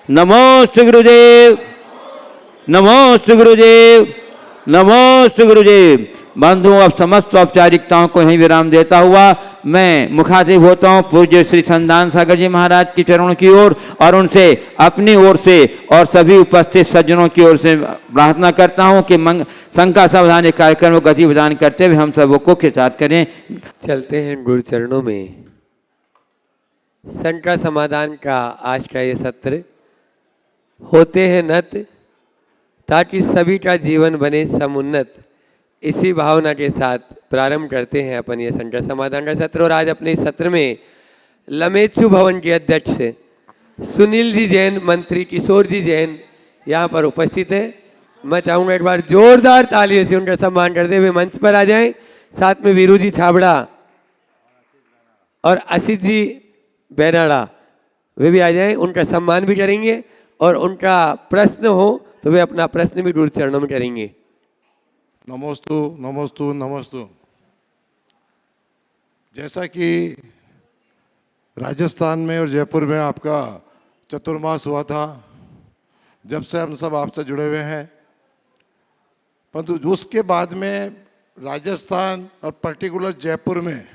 नमोस्तु गुरुदेव, नमोस्तु गुरुदेव, नमोस्तु गुरुदेव। बंधुओं, अब समस्त औपचारिकताओं को यहीं विराम देता हुआ मैं मुखातिब होता हूँ पूज्य श्री संदान सागर जी महाराज के चरणों की ओर और उनसे अपनी ओर से और सभी उपस्थित सज्जनों की ओर से प्रार्थना करता हूँ कि संघ का सावधान कार्यक्रम को गति प्रदान करते हुए हम सबों को कृतार्थ करें। चलते हैं गुरु चरणों में। संघ का समाधान का आज का ये सत्र होते हैं नत ताकि सभी का जीवन बने समुन्नत, इसी भावना के साथ प्रारंभ करते हैं अपन ये संघ का समाधान का सत्र। और आज अपने इस सत्र में लमेचु भवन के अध्यक्ष सुनील जी जैन, मंत्री किशोर जी जैन यहाँ पर उपस्थित है। मैं चाहूँगा एक बार जोरदार तालियों से उनका सम्मान करते हुए मंच पर आ जाएं। साथ में वीरू जी छाबड़ा और आशीष जी बैराड़ा वे भी आ जाएं, उनका सम्मान भी करेंगे और उनका प्रश्न हो तो वे अपना प्रश्न भी गुरु चरणों में करेंगे। नमोस्तु नमोस्तु नमोस्तु। जैसा कि राजस्थान में और जयपुर में आपका चतुर्मास हुआ था, जब से हम सब आपसे जुड़े हुए हैं, परंतु उसके बाद में राजस्थान और पर्टिकुलर जयपुर में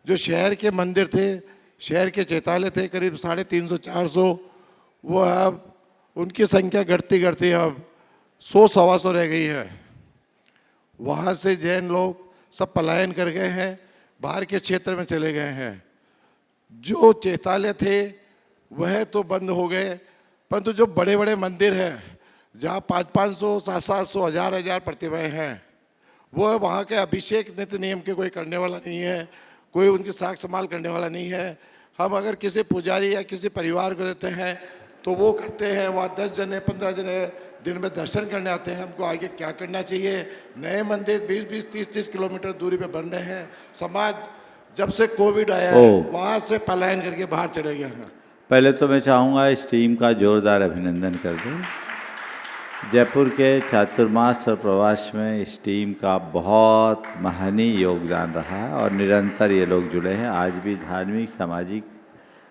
जो शहर के मंदिर थे, शहर के चैतालय थे करीब 350-400, वो अब उनकी संख्या घटती घटती अब 100-125 रह गई है। वहाँ से जैन लोग सब पलायन कर गए हैं, बाहर के क्षेत्र में चले गए हैं। जो चैतालय थे वह तो बंद हो गए, परंतु जो बड़े बड़े मंदिर हैं जहाँ 500-500, 700-700, 1000-1000 प्रतिमाएँ हैं, वो वहाँ के अभिषेक नित्य नियम के कोई करने वाला नहीं है, कोई उनकी साख संभाल करने वाला नहीं है। हम अगर किसी पुजारी या किसी परिवार को देते हैं तो वो करते हैं, वहाँ 10 जने 15 जने दिन में दर्शन करने आते हैं। हमको आगे क्या करना चाहिए? नए मंदिर 20-20, 30-30 किलोमीटर दूरी पे बन रहे हैं। समाज जब से कोविड आया है वहाँ से पलायन करके बाहर चले गए हैं। पहले तो मैं चाहूँगा इस टीम का जोरदार अभिनंदन कर दूँ। जयपुर के चातुर्मास और प्रवास में इस टीम का बहुत महनीय योगदान रहा है और निरंतर ये लोग जुड़े हैं। आज भी धार्मिक सामाजिक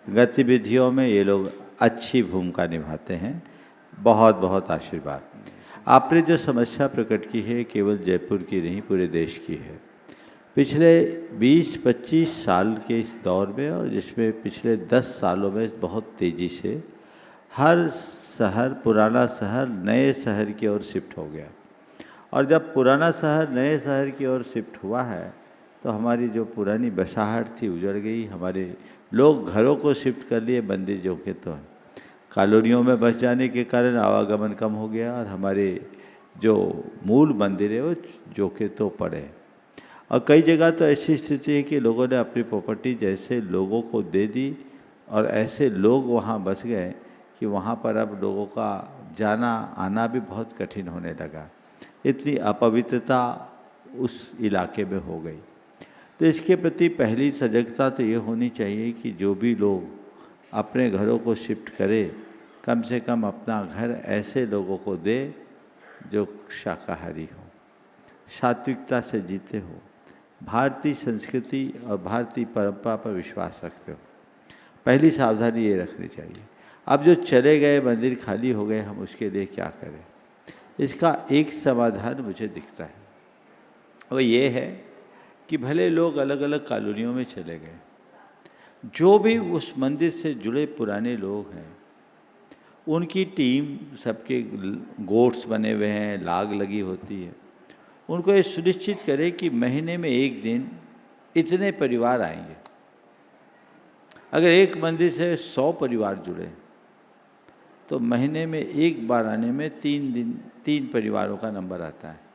गतिविधियों में ये लोग अच्छी भूमिका निभाते हैं। बहुत बहुत आशीर्वाद। आपने जो समस्या प्रकट की है केवल जयपुर की नहीं, पूरे देश की है। पिछले 20-25 साल के इस दौर में और जिसमें पिछले 10 सालों में बहुत तेज़ी से हर शहर, पुराना शहर नए शहर की ओर शिफ्ट हो गया। और जब पुराना शहर नए शहर की ओर शिफ्ट हुआ है तो हमारी जो पुरानी बसाहट थी उजड़ गई। हमारे लोग घरों को शिफ्ट कर लिए, मंदिर जो के तो कॉलोनियों में बस जाने के कारण आवागमन कम हो गया और हमारे जो मूल मंदिर है वो जो के तो पड़े। और कई जगह तो ऐसी स्थिति है कि लोगों ने अपनी प्रॉपर्टी जैसे लोगों को दे दी और ऐसे लोग वहाँ बस गए कि वहाँ पर अब लोगों का जाना आना भी बहुत कठिन होने लगा। इतनी अपवित्रता उस इलाके में हो गई। तो इसके प्रति पहली सजगता तो ये होनी चाहिए कि जो भी लोग अपने घरों को शिफ्ट करें, कम से कम अपना घर ऐसे लोगों को दे जो शाकाहारी हो, सात्विकता से जीते हो, भारतीय संस्कृति और भारतीय परंपरा पर विश्वास रखते हो। पहली सावधानी ये रखनी चाहिए। अब जो चले गए मंदिर खाली हो गए, हम उसके लिए क्या करें? इसका एक समाधान मुझे दिखता है, वो ये है कि भले लोग अलग अलग कॉलोनियों में चले गए, जो भी उस मंदिर से जुड़े पुराने लोग हैं उनकी टीम, सबके गोट्स बने हुए हैं, लाग लगी होती है, उनको ये सुनिश्चित करें कि महीने में एक दिन इतने परिवार आएंगे। अगर एक मंदिर से 100 परिवार जुड़े तो महीने में एक बार आने में 3 परिवारों का नंबर आता है।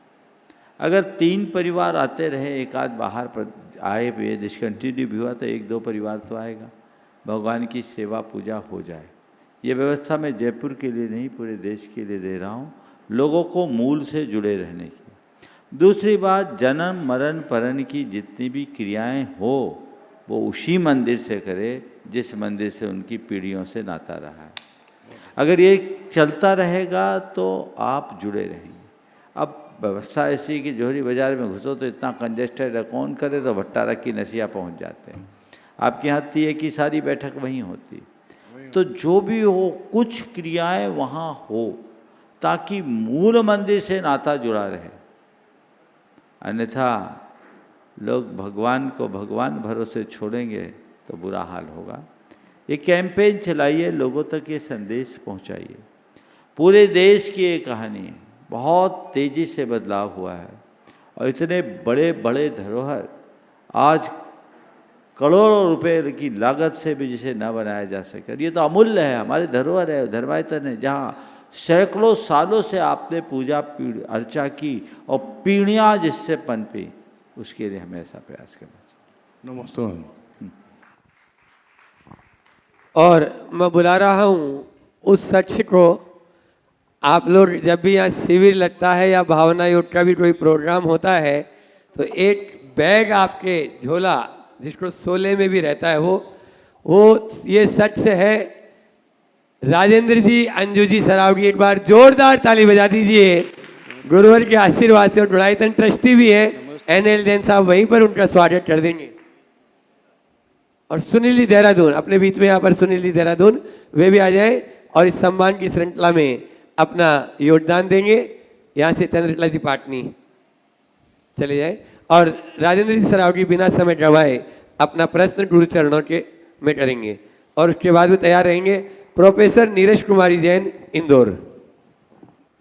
अगर 3 परिवार आते रहे, एक आध बाहर पर आए भी, डिसकंटिन्यू भी हुआ तो 1-2 परिवार तो आएगा। भगवान की सेवा पूजा हो जाए। ये व्यवस्था मैं जयपुर के लिए नहीं पूरे देश के लिए दे रहा हूँ, लोगों को मूल से जुड़े रहने की। दूसरी बात, जन्म मरण परण की जितनी भी क्रियाएं हो वो उसी मंदिर से करे जिस मंदिर से उनकी पीढ़ियों से नाता रहा है। अगर ये चलता रहेगा तो आप जुड़े रहेंगे। अब व्यवस्था ऐसी कि जोहरी बाज़ार में घुसो तो इतना कंजेस्टेड है, कौन करे, तो भट्टारक की नसिया पहुंच जाते हैं। आपके यहाँ 3 की सारी बैठक वहीं होती। तो जो भी हो कुछ क्रियाएं वहाँ हो ताकि मूल मंदिर से नाता जुड़ा रहे, अन्यथा लोग भगवान को भगवान भरोसे छोड़ेंगे तो बुरा हाल होगा। ये कैंपेन चलाइए, लोगों तक ये संदेश पहुंचाइए। पूरे देश की ये कहानी है, बहुत तेज़ी से बदलाव हुआ है और इतने बड़े बड़े धरोहर आज करोड़ों रुपए की लागत से भी जिसे न बनाया जा सके, ये तो अमूल्य है, हमारे धरोहर है, धर्मायतन है, जहाँ सैकड़ों सालों से आपने पूजा अर्चा की और पीढ़ियाँ जिससे पनपी, उसके लिए हमें ऐसा प्रयास करना चाहिए। नमस्ते। और मैं बुला रहा हूँ उस शख्स को, आप लोग जब भी यहाँ शिविर लगता है या भावना योग का भी कोई प्रोग्राम होता है तो एक बैग आपके झोला जिसको सोले में भी रहता है वो ये शख्स है राजेंद्र जी अंजू जी सरावगी। एक बार जोरदार ताली बजा दीजिए। गुरुवर के आशीर्वाद से और गुणायतन ट्रस्टी भी है NL जैन साहब, वहीं पर उनका स्वागत कर देंगे। और सुनील जी देहरादून अपने बीच में यहाँ पर, सुनील जी देहरादून वे भी आ जाए और इस सम्मान की श्रृंखला में अपना योगदान देंगे। यहाँ से चंद्रकला जी पाटनी चले जाए और राजेंद्र जी सरावगी बिना समय गंवाए अपना प्रश्न गुरु चरणों के में करेंगे और उसके बाद भी तैयार रहेंगे प्रोफेसर नीरज कुमारी जैन इंदौर।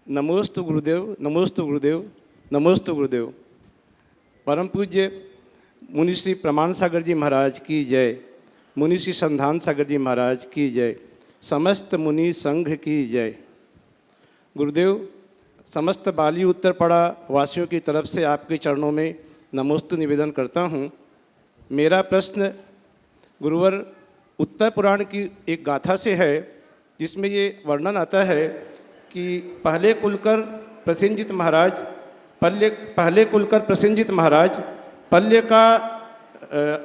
नमोस्तु गुरुदेव, नमोस्तु गुरुदेव, नमोस्तु गुरुदेव। परम पूज्य मुनि श्री प्रमाण सागर जी महाराज की जय, मुनि श्री संधान सागर जी महाराज की जय, समस्त मुनि संघ की जय। गुरुदेव, समस्त बाली उत्तरपाड़ा वासियों की तरफ से आपके चरणों में नमोस्तु निवेदन करता हूँ। मेरा प्रश्न गुरुवर उत्तर पुराण की एक गाथा से है, जिसमें ये वर्णन आता है कि पहले कुलकर प्रसेनजित महाराज पल्य का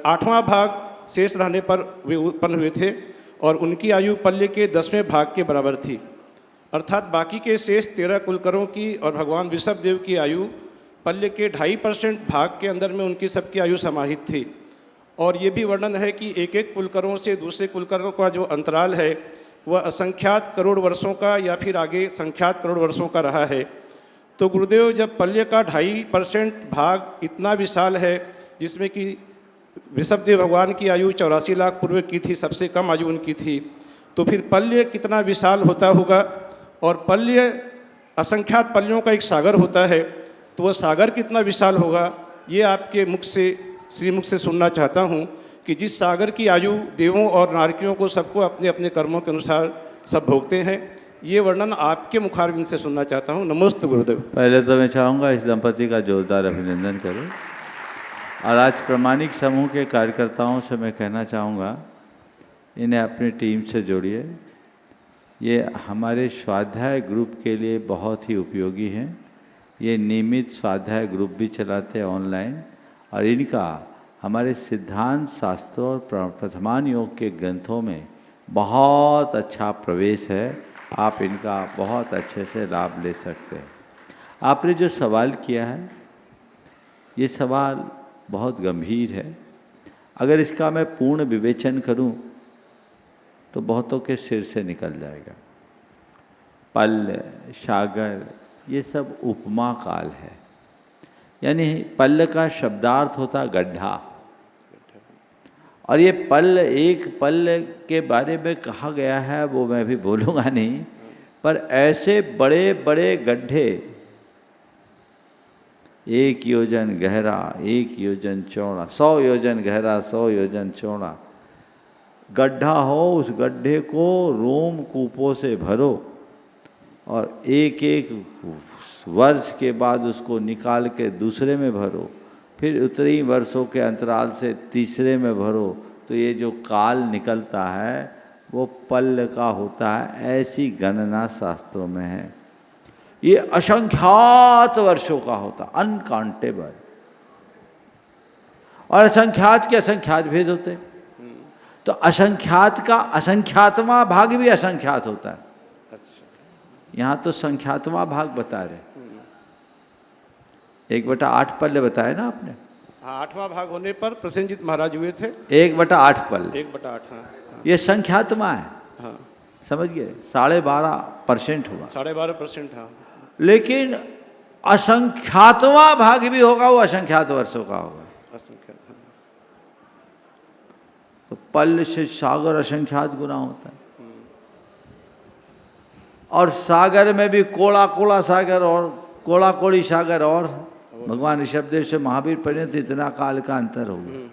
8वां भाग शेष रहने पर वे उत्पन्न हुए थे और उनकी आयु पल्य के 10वें भाग के बराबर थी। अर्थात बाकी के शेष 13 कुलकरों की और भगवान ऋषभदेव की आयु पल्य के 2.5% भाग के अंदर में उनकी सबकी आयु समाहित थी। और ये भी वर्णन है कि एक एक कुलकरों से दूसरे कुलकरों का जो अंतराल है वह असंख्यात करोड़ वर्षों का या फिर आगे संख्यात करोड़ वर्षों का रहा है। तो गुरुदेव, जब पल्य का 2.5% भाग इतना विशाल है, जिसमें कि ऋषभदेव भगवान की आयु 84 लाख पूर्व की थी, सबसे कम आयु उनकी थी, तो फिर पल्य कितना विशाल होता होगा। और पल्य असंख्यात पल्यों का एक सागर होता है, तो वह सागर कितना विशाल होगा, ये आपके मुख से, श्रीमुख से सुनना चाहता हूँ कि जिस सागर की आयु देवों और नारकियों को सबको अपने अपने कर्मों के अनुसार सब भोगते हैं, ये वर्णन आपके मुखारविंद से सुनना चाहता हूँ। नमस्ते गुरुदेव। पहले तो मैं चाहूँगा इस दंपति का जोरदार अभिनंदन करें और आज प्रामाणिक समूह के कार्यकर्ताओं से मैं कहना चाहूँगा, इन्हें अपनी टीम से जोड़िए। ये हमारे स्वाध्याय ग्रुप के लिए बहुत ही उपयोगी हैं। ये नियमित स्वाध्याय ग्रुप भी चलाते हैं ऑनलाइन और इनका हमारे सिद्धांत शास्त्रों और प्रथमान योग के ग्रंथों में बहुत अच्छा प्रवेश है। आप इनका बहुत अच्छे से लाभ ले सकते हैं। आपने जो सवाल किया है, ये सवाल बहुत गंभीर है। अगर इसका मैं पूर्ण विवेचन करूं तो बहुतों के सिर से निकल जाएगा। पल्ल, सागर, ये सब उपमा काल है। यानी पल्ल का शब्दार्थ होता गड्ढा, और ये पल्ल, एक पल्ल के बारे में कहा गया है वो मैं भी बोलूँगा नहीं, पर ऐसे बड़े बड़े गड्ढे, 1 योजन गहरा, 1 योजन चौड़ा, 100 योजन गहरा, 100 योजन चौड़ा गड्ढा हो, उस गड्ढे को रोम कूपों से भरो और एक एक वर्ष के बाद उसको निकाल के दूसरे में भरो, फिर उतनी वर्षों के अंतराल से तीसरे में भरो, तो ये जो काल निकलता है वो पल्ल का होता है। ऐसी गणना शास्त्रों में है। ये असंख्यात वर्षों का होता, अनकाउंटेबल। और असंख्यात के असंख्यात भेद होते, तो असंख्यात का असंख्यातवां भाग भी असंख्यात होता है। यहाँ तो संख्यातवां भाग बता रहे, 1/8 पल्ले बताए ना आपने। हाँ, 8वां भाग होने पर प्रसेनजीत महाराज हुए थे। 1/8 पल्ले, 1/8। हाँ, ये संख्यात्मा है। हाँ। समझ गए, 12.5% हुआ। 12.5%, हाँ। लेकिन असंख्यातवां भाग भी होगा, वो असंख्यात वर्षों का होगा। असंख्यात, हाँ। तो पल्ल से सागर असंख्यात गुना होता है। और सागर में भी कोड़ा कोड़ा सागर और कोड़ा कोड़ी सागर, और भगवान ऋषभदेव से महावीर पर्यंत इतना काल का अंतर होगा।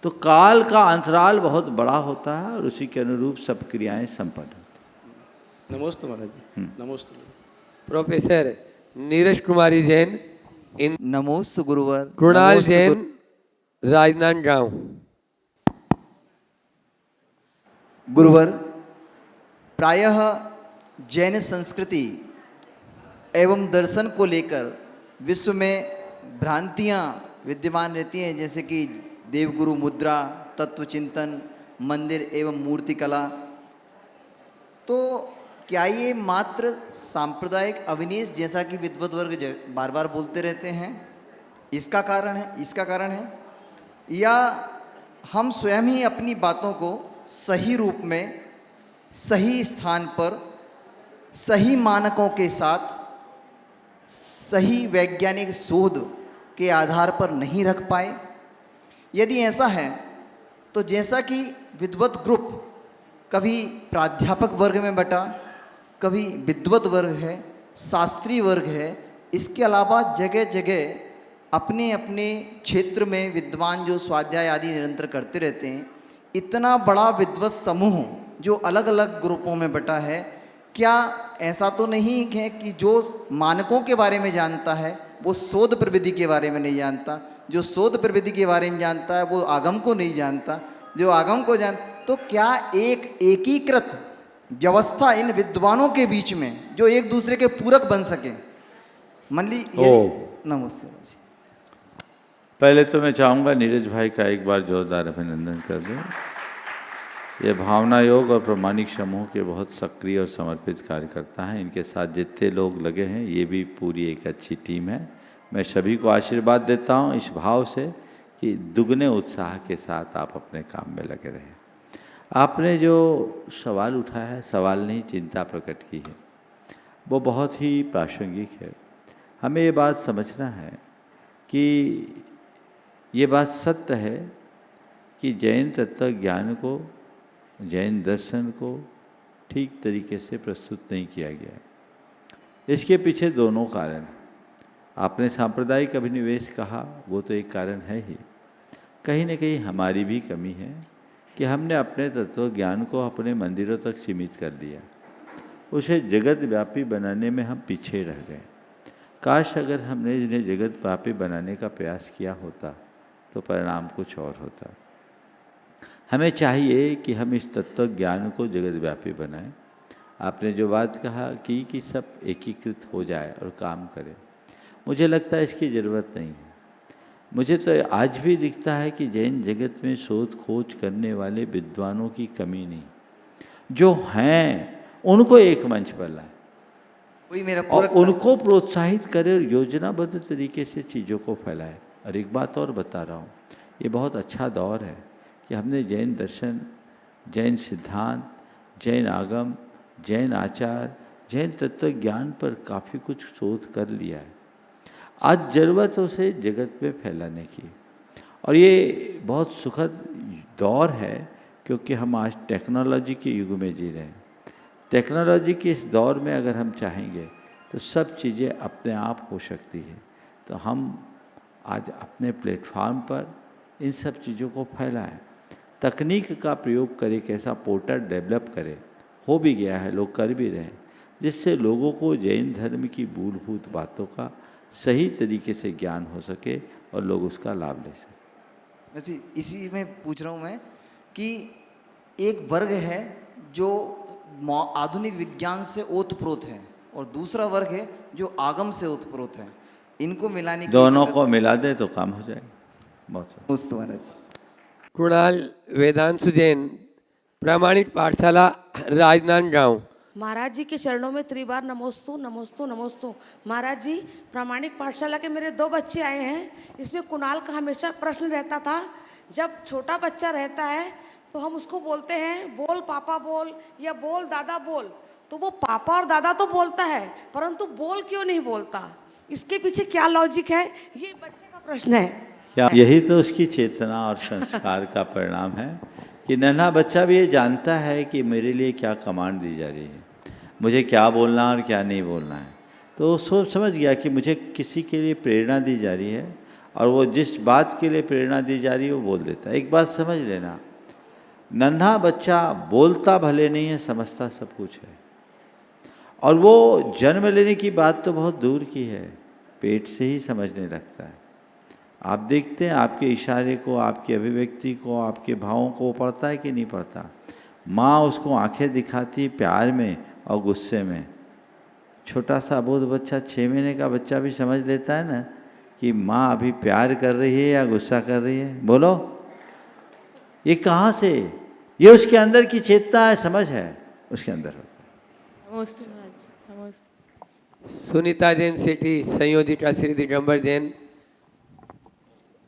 तो काल का अंतराल बहुत बड़ा होता है और उसी के अनुरूप सब क्रियाएं संपन्न होती नमोस्तु महाराज जी, नमोस्तु। प्रोफेसर नीरज कुमारी जैन, इन नमोस्तु गुरुवर। कृणाल नमोस्तु जैन, राजनांदगांव। गुरुवर, प्रायः जैन संस्कृति एवं दर्शन को लेकर विश्व में भ्रांतियां विद्यमान रहती हैं, जैसे कि देवगुरु मुद्रा, तत्वचिंतन, मंदिर एवं मूर्ति कला। तो क्या ये मात्र सांप्रदायिक अविनेश जैसा कि विद्वत वर्ग बार बार बोलते रहते हैं, इसका कारण है या हम स्वयं ही अपनी बातों को सही रूप में, सही स्थान पर, सही मानकों के साथ, सही वैज्ञानिक शोध के आधार पर नहीं रख पाए? यदि ऐसा है तो जैसा कि विद्वत ग्रुप कभी प्राध्यापक वर्ग में बटा, कभी विद्वत वर्ग है, शास्त्रीय वर्ग है, इसके अलावा जगह जगह अपने अपने क्षेत्र में विद्वान जो स्वाध्याय आदि निरंतर करते रहते हैं, इतना बड़ा विद्वत समूह जो अलग अलग ग्रुपों में बटा है, क्या ऐसा तो नहीं है कि जो मानकों के बारे में जानता है वो शोध प्रविधि के बारे में नहीं जानता, जो शोध प्रविधि के बारे में जानता है वो आगम को नहीं जानता, जो आगम को तो क्या एक एकीकृत व्यवस्था इन विद्वानों के बीच में जो एक दूसरे के पूरक बन सके? मान ली नमस्ते। पहले तो मैं चाहूँगा नीरज भाई का एक बार जोरदार अभिनंदन कर दें। ये भावना योग और प्रमाणिक समूह के बहुत सक्रिय और समर्पित कार्यकर्ता हैं। इनके साथ जितने लोग लगे हैं ये भी पूरी एक अच्छी टीम है। मैं सभी को आशीर्वाद देता हूँ इस भाव से कि दुगने उत्साह के साथ आप अपने काम में लगे रहें। आपने जो सवाल उठाया है, सवाल नहीं चिंता प्रकट की है, वो बहुत ही प्रासंगिक है। हमें ये बात समझना है कि ये बात सत्य है कि जैन तत्व ज्ञान को, जैन दर्शन को ठीक तरीके से प्रस्तुत नहीं किया गया है। इसके पीछे दोनों कारण हैं। आपने सांप्रदायिक अभिनिवेश कहा, वो तो एक कारण है ही। कहीं न कहीं हमारी भी कमी है कि हमने अपने तत्व ज्ञान को अपने मंदिरों तक सीमित कर दिया, उसे जगत व्यापी बनाने में हम पीछे रह गए। काश अगर हमने इन्हें जगत व्यापी बनाने का प्रयास किया होता तो परिणाम कुछ और होता। हमें चाहिए कि हम इस तत्व ज्ञान को जगत व्यापी बनाएं। आपने जो बात कहा कि सब एकीकृत हो जाए और काम करें, मुझे लगता है इसकी ज़रूरत नहीं है। मुझे तो आज भी दिखता है कि जैन जगत में शोध खोज करने वाले विद्वानों की कमी नहीं, जो हैं उनको एक मंच पर लाए वही मेरा और उनको प्रोत्साहित करे और योजनाबद्ध तरीके से चीज़ों को फैलाए। और एक बात और बता रहा हूँ, ये बहुत अच्छा दौर है कि हमने जैन दर्शन, जैन सिद्धांत, जैन आगम, जैन आचार, जैन तत्व ज्ञान पर काफ़ी कुछ शोध कर लिया है। आज ज़रूरत है उसे जगत में फैलाने की। और ये बहुत सुखद दौर है क्योंकि हम आज टेक्नोलॉजी के युग में जी रहे हैं। टेक्नोलॉजी के इस दौर में अगर हम चाहेंगे तो सब चीज़ें अपने आप हो सकती हैं। तो हम आज अपने प्लेटफॉर्म पर इन सब चीज़ों को फैलाएं, तकनीक का प्रयोग करें, कैसा पोर्टल डेवलप करें, हो भी गया है, लोग कर भी रहे हैं, जिससे लोगों को जैन धर्म की मूलभूत बातों का सही तरीके से ज्ञान हो सके और लोग उसका लाभ ले सकें। वैसे इसी में पूछ रहा हूँ मैं कि एक वर्ग है जो आधुनिक विज्ञान से ओतप्रोत है और दूसरा वर्ग है जो आगम से ओतप्रोत है, इनको मिलाने की दोनों को मिला दे तो काम हो जाएगा। बहुत महाराज। कुणाल वेदांशु जैन, प्रामाणिक पाठशाला, राजनांदगांव। महाराज जी के चरणों में त्रिबार नमोस्तु नमोस्तु नमोस्तु। महाराज जी, प्रामाणिक पाठशाला के मेरे 2 बच्चे आए हैं। इसमें कुणाल का हमेशा प्रश्न रहता था, जब छोटा बच्चा रहता है तो हम उसको बोलते हैं बोल पापा बोल या बोल दादा बोल, तो वो पापा और दादा तो बोलता है परंतु बोल क्यों नहीं बोलता, इसके पीछे क्या लॉजिक है, ये बच्चे का प्रश्न है। क्या यही तो उसकी चेतना और संस्कार का परिणाम है कि नन्हा बच्चा भी ये जानता है कि मेरे लिए क्या कमांड दी जा रही है, मुझे क्या बोलना और क्या नहीं बोलना है। तो सोच समझ गया कि मुझे किसी के लिए प्रेरणा दी जा रही है और वो जिस बात के लिए प्रेरणा दी जा रही है वो बोल देता है। एक बात समझ लेना, नन्हा बच्चा बोलता भले नहीं है, समझता सब कुछ है। और वो जन्म लेने की बात तो बहुत दूर की है, पेट से ही समझने लगता है। आप देखते हैं आपके इशारे को, आपकी अभिव्यक्ति को, आपके भावों को पढ़ता है कि नहीं पढ़ता। माँ उसको आंखें दिखाती प्यार में और गुस्से में। छोटा सा अबोध बच्चा, 6 महीने का बच्चा भी समझ लेता है ना कि माँ अभी प्यार कर रही है या गुस्सा कर रही है। बोलो, ये कहाँ से? ये उसके अंदर की चेतना है, समझ है, उसके अंदर होता है। नमस्ते महाराज, नमस्ते। सुनीता जैन सेठी, संयोजिका श्री दिगंबर जैन,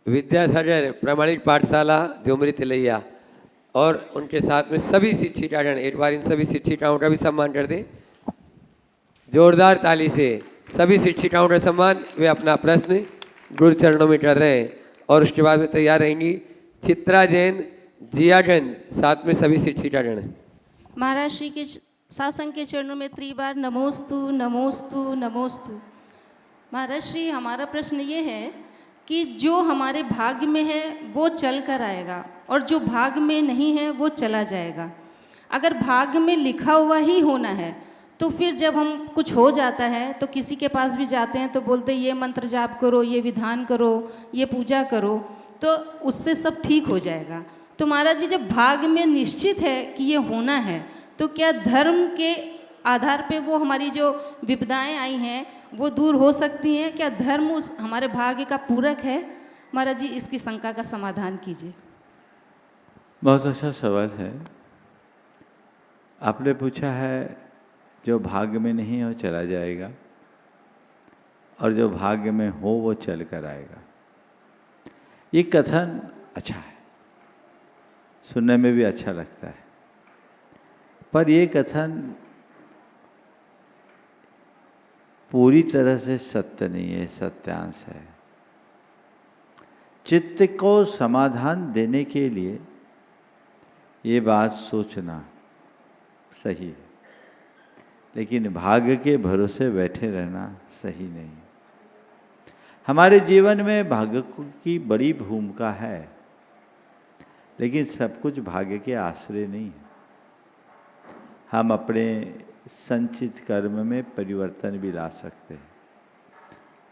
विद्यासागर प्रामाणिक पाठशाला झुमरी तिलैया, और उनके साथ में सभी शिक्षिकागण, एक बार इन सभी शिक्षिकाओं का भी सम्मान कर दें जोरदार ताली से। सभी शिक्षिकाओं का सम्मान। वे अपना प्रश्न गुरु चरणों में कर रहे हैं और उसके बाद में तैयार रहेंगी चित्रा जैन, जियागंज, साथ में सभी शिक्षिकागण। महाराज श्री के शासंग के चरणों में त्रिबार नमोस्तु नमोस्तु नमोस्तु। महाराज श्री, हमारा प्रश्न ये है कि जो हमारे भाग्य में है वो चल कर आएगा और जो भाग्य में नहीं है वो चला जाएगा। अगर भाग्य में लिखा हुआ ही होना है तो फिर जब हम कुछ हो जाता है तो किसी के पास भी जाते हैं तो बोलते ये मंत्र जाप करो, ये विधान करो, ये पूजा करो, तो उससे सब ठीक हो जाएगा। तो महाराज जी, जब भाग्य में निश्चित है कि ये होना है तो क्या धर्म के आधार पे वो हमारी जो विपदाएं आई हैं वो दूर हो सकती हैं? क्या धर्म उस हमारे भाग्य का पूरक है? महाराज जी, इसकी शंका का समाधान कीजिए। बहुत अच्छा सवाल है। आपने पूछा है जो भाग्य में नहीं है वो चला जाएगा और जो भाग्य में हो वो चल कर आएगा। ये कथन अच्छा है, सुनने में भी अच्छा लगता है, पर ये कथन पूरी तरह से सत्य नहीं है, सत्यांश है। चित्त को समाधान देने के लिए ये बात सोचना सही है, लेकिन भाग्य के भरोसे बैठे रहना सही नहीं। हमारे जीवन में भाग्य की बड़ी भूमिका है, लेकिन सब कुछ भाग्य के आश्रय नहीं है। हम अपने संचित कर्म में परिवर्तन भी ला सकते हैं।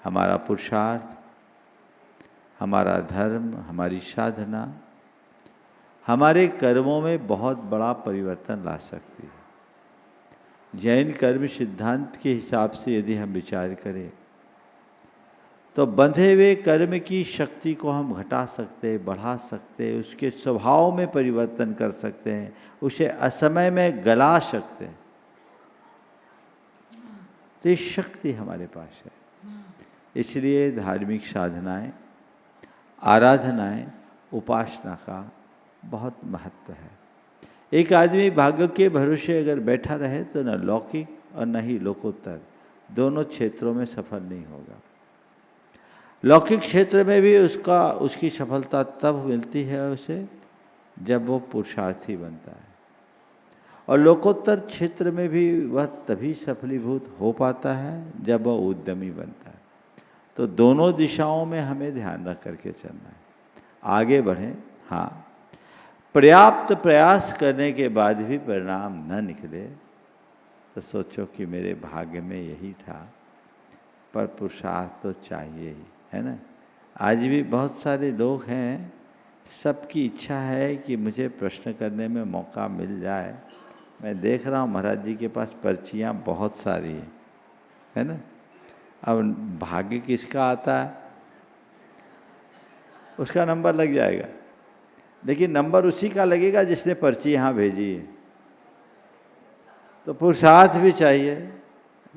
हमारा पुरुषार्थ, हमारा धर्म, हमारी साधना हमारे कर्मों में बहुत बड़ा परिवर्तन ला सकती है। जैन कर्म सिद्धांत के हिसाब से यदि हम विचार करें तो बंधे हुए कर्म की शक्ति को हम घटा सकते हैं, बढ़ा सकते हैं, उसके स्वभाव में परिवर्तन कर सकते हैं, उसे असमय में गला सकते हैं। तो ये शक्ति हमारे पास है। इसलिए धार्मिक साधनाएं, आराधनाएं, उपासना का बहुत महत्व है। एक आदमी भाग्य के भरोसे अगर बैठा रहे तो न लौकिक और न ही लोकोत्तर, दोनों क्षेत्रों में सफल नहीं होगा। लौकिक क्षेत्र में भी उसकी सफलता तब मिलती है उसे जब वो पुरुषार्थी बनता है, और लोकोत्तर क्षेत्र में भी वह तभी सफलीभूत हो पाता है जब वह उद्यमी बनता है। तो दोनों दिशाओं में हमें ध्यान रख करके चलना है, आगे बढ़ें। हाँ, पर्याप्त प्रयास करने के बाद भी परिणाम न निकले तो सोचो कि मेरे भाग्य में यही था, पर पुरुषार्थ तो चाहिए ही, है ना। आज भी बहुत सारे लोग हैं, सबकी इच्छा है कि मुझे प्रश्न करने में मौका मिल जाए। मैं देख रहा हूँ महाराज जी के पास पर्चियाँ बहुत सारी हैं, है ना। अब भाग्य किसका आता है उसका नंबर लग जाएगा, लेकिन नंबर उसी का लगेगा जिसने पर्ची यहाँ भेजी है। तो पुरुषार्थ भी चाहिए,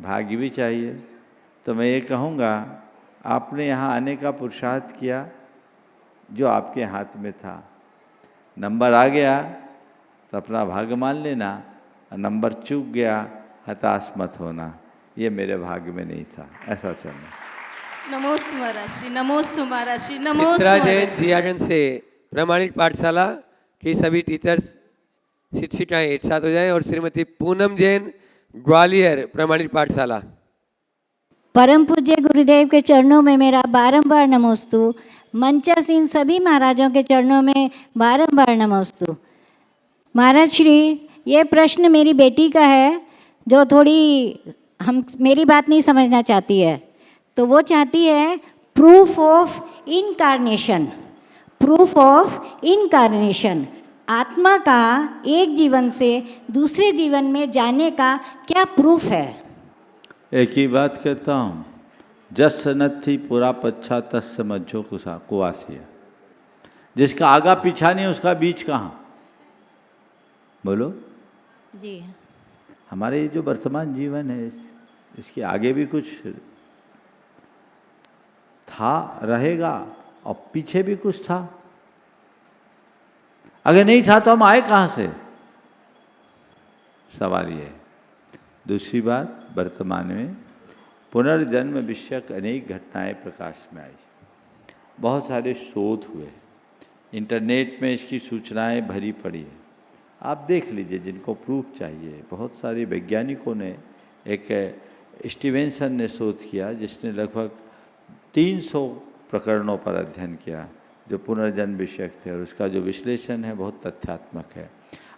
भाग्य भी चाहिए। तो मैं ये कहूँगा, आपने यहाँ आने का पुरुषार्थ किया जो आपके हाथ में था, नंबर आ गया तो अपना भाग्य मान लेना, नंबर चूक गया हताश मत होना, ये मेरे भाग्य में नहीं था, ऐसा चलना। नमोस्तु महाराज श्री, नमोस्तु महाराज श्री, नमोस्तु चित्रा जैन महाराज श्री। जियागंज से प्रामाणिक पाठशाला की सभी टीचर्स शिक्षिकाएं एक साथ हो जाएं, और श्रीमती पूनम जैन ग्वालियर प्रामाणिक पाठशाला। परम पूज्य गुरुदेव के चरणों में मेरा बारंबार नमोस्तु। मंचासीन सभी महाराजों के चरणों में बारंबार नमोस्तु। महाराज श्री, ये प्रश्न मेरी बेटी का है जो थोड़ी मेरी बात नहीं समझना चाहती है। तो वो चाहती है proof of incarnation. Proof of incarnation, आत्मा का एक जीवन से दूसरे जीवन में जाने का क्या प्रूफ है? एक ही बात कहता हूँ, जस नथी पूरा पच्छा तस् मज्जो कुआसिया। जिसका आगा पीछा नहीं उसका बीच कहाँ? बोलो जी। हमारे ये जो वर्तमान जीवन है इसके आगे भी कुछ था, रहेगा, और पीछे भी कुछ था। अगर नहीं था तो हम आए कहाँ से? सवाल ये है। दूसरी बात, वर्तमान में पुनर्जन्म विषयक अनेक घटनाएं प्रकाश में आई, बहुत सारे शोध हुए, इंटरनेट में इसकी सूचनाएं भरी पड़ी है। आप देख लीजिए, जिनको प्रूफ चाहिए। बहुत सारे वैज्ञानिकों ने, एक स्टीवेंसन ने शोध किया जिसने लगभग 300 प्रकरणों पर अध्ययन किया जो पुनर्जन्म विषयक थे, और उसका जो विश्लेषण है बहुत तथ्यात्मक है।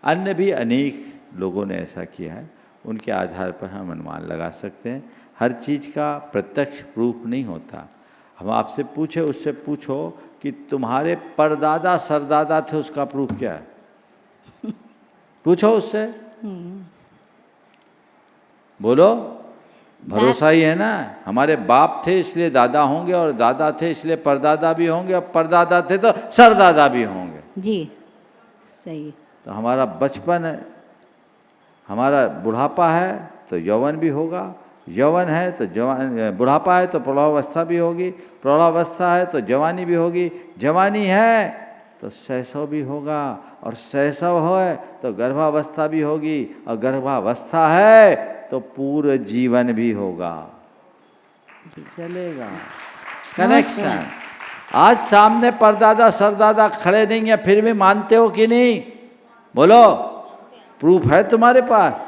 अन्य भी अनेक लोगों ने ऐसा किया है, उनके आधार पर हम अनुमान लगा सकते हैं। हर चीज़ का प्रत्यक्ष प्रूफ नहीं होता। हम आपसे पूछे, उससे पूछो कि तुम्हारे परदादा सरदादा थे, उसका प्रूफ क्या है? पूछो उससे, बोलो। भरोसा ही है ना। हमारे बाप थे इसलिए दादा होंगे, और दादा थे इसलिए परदादा भी होंगे, और परदादा थे तो सरदादा भी होंगे। जी सही। तो हमारा बचपन है, हमारा बुढ़ापा है तो यौवन भी होगा, यौवन है तो जवान, बुढ़ापा है तो प्रौढ़ावस्था भी होगी, प्रौढ़ावस्था है तो जवानी भी होगी, जवानी है तो शैशव भी होगा, और शैशव है तो गर्भावस्था भी होगी, और गर्भावस्था है तो पूर्ण जीवन भी होगा। चलेगा कनेक्शन। आज सामने परदादा सरदादा खड़े नहीं है, फिर भी मानते हो कि नहीं? बोलो, प्रूफ है तुम्हारे पास?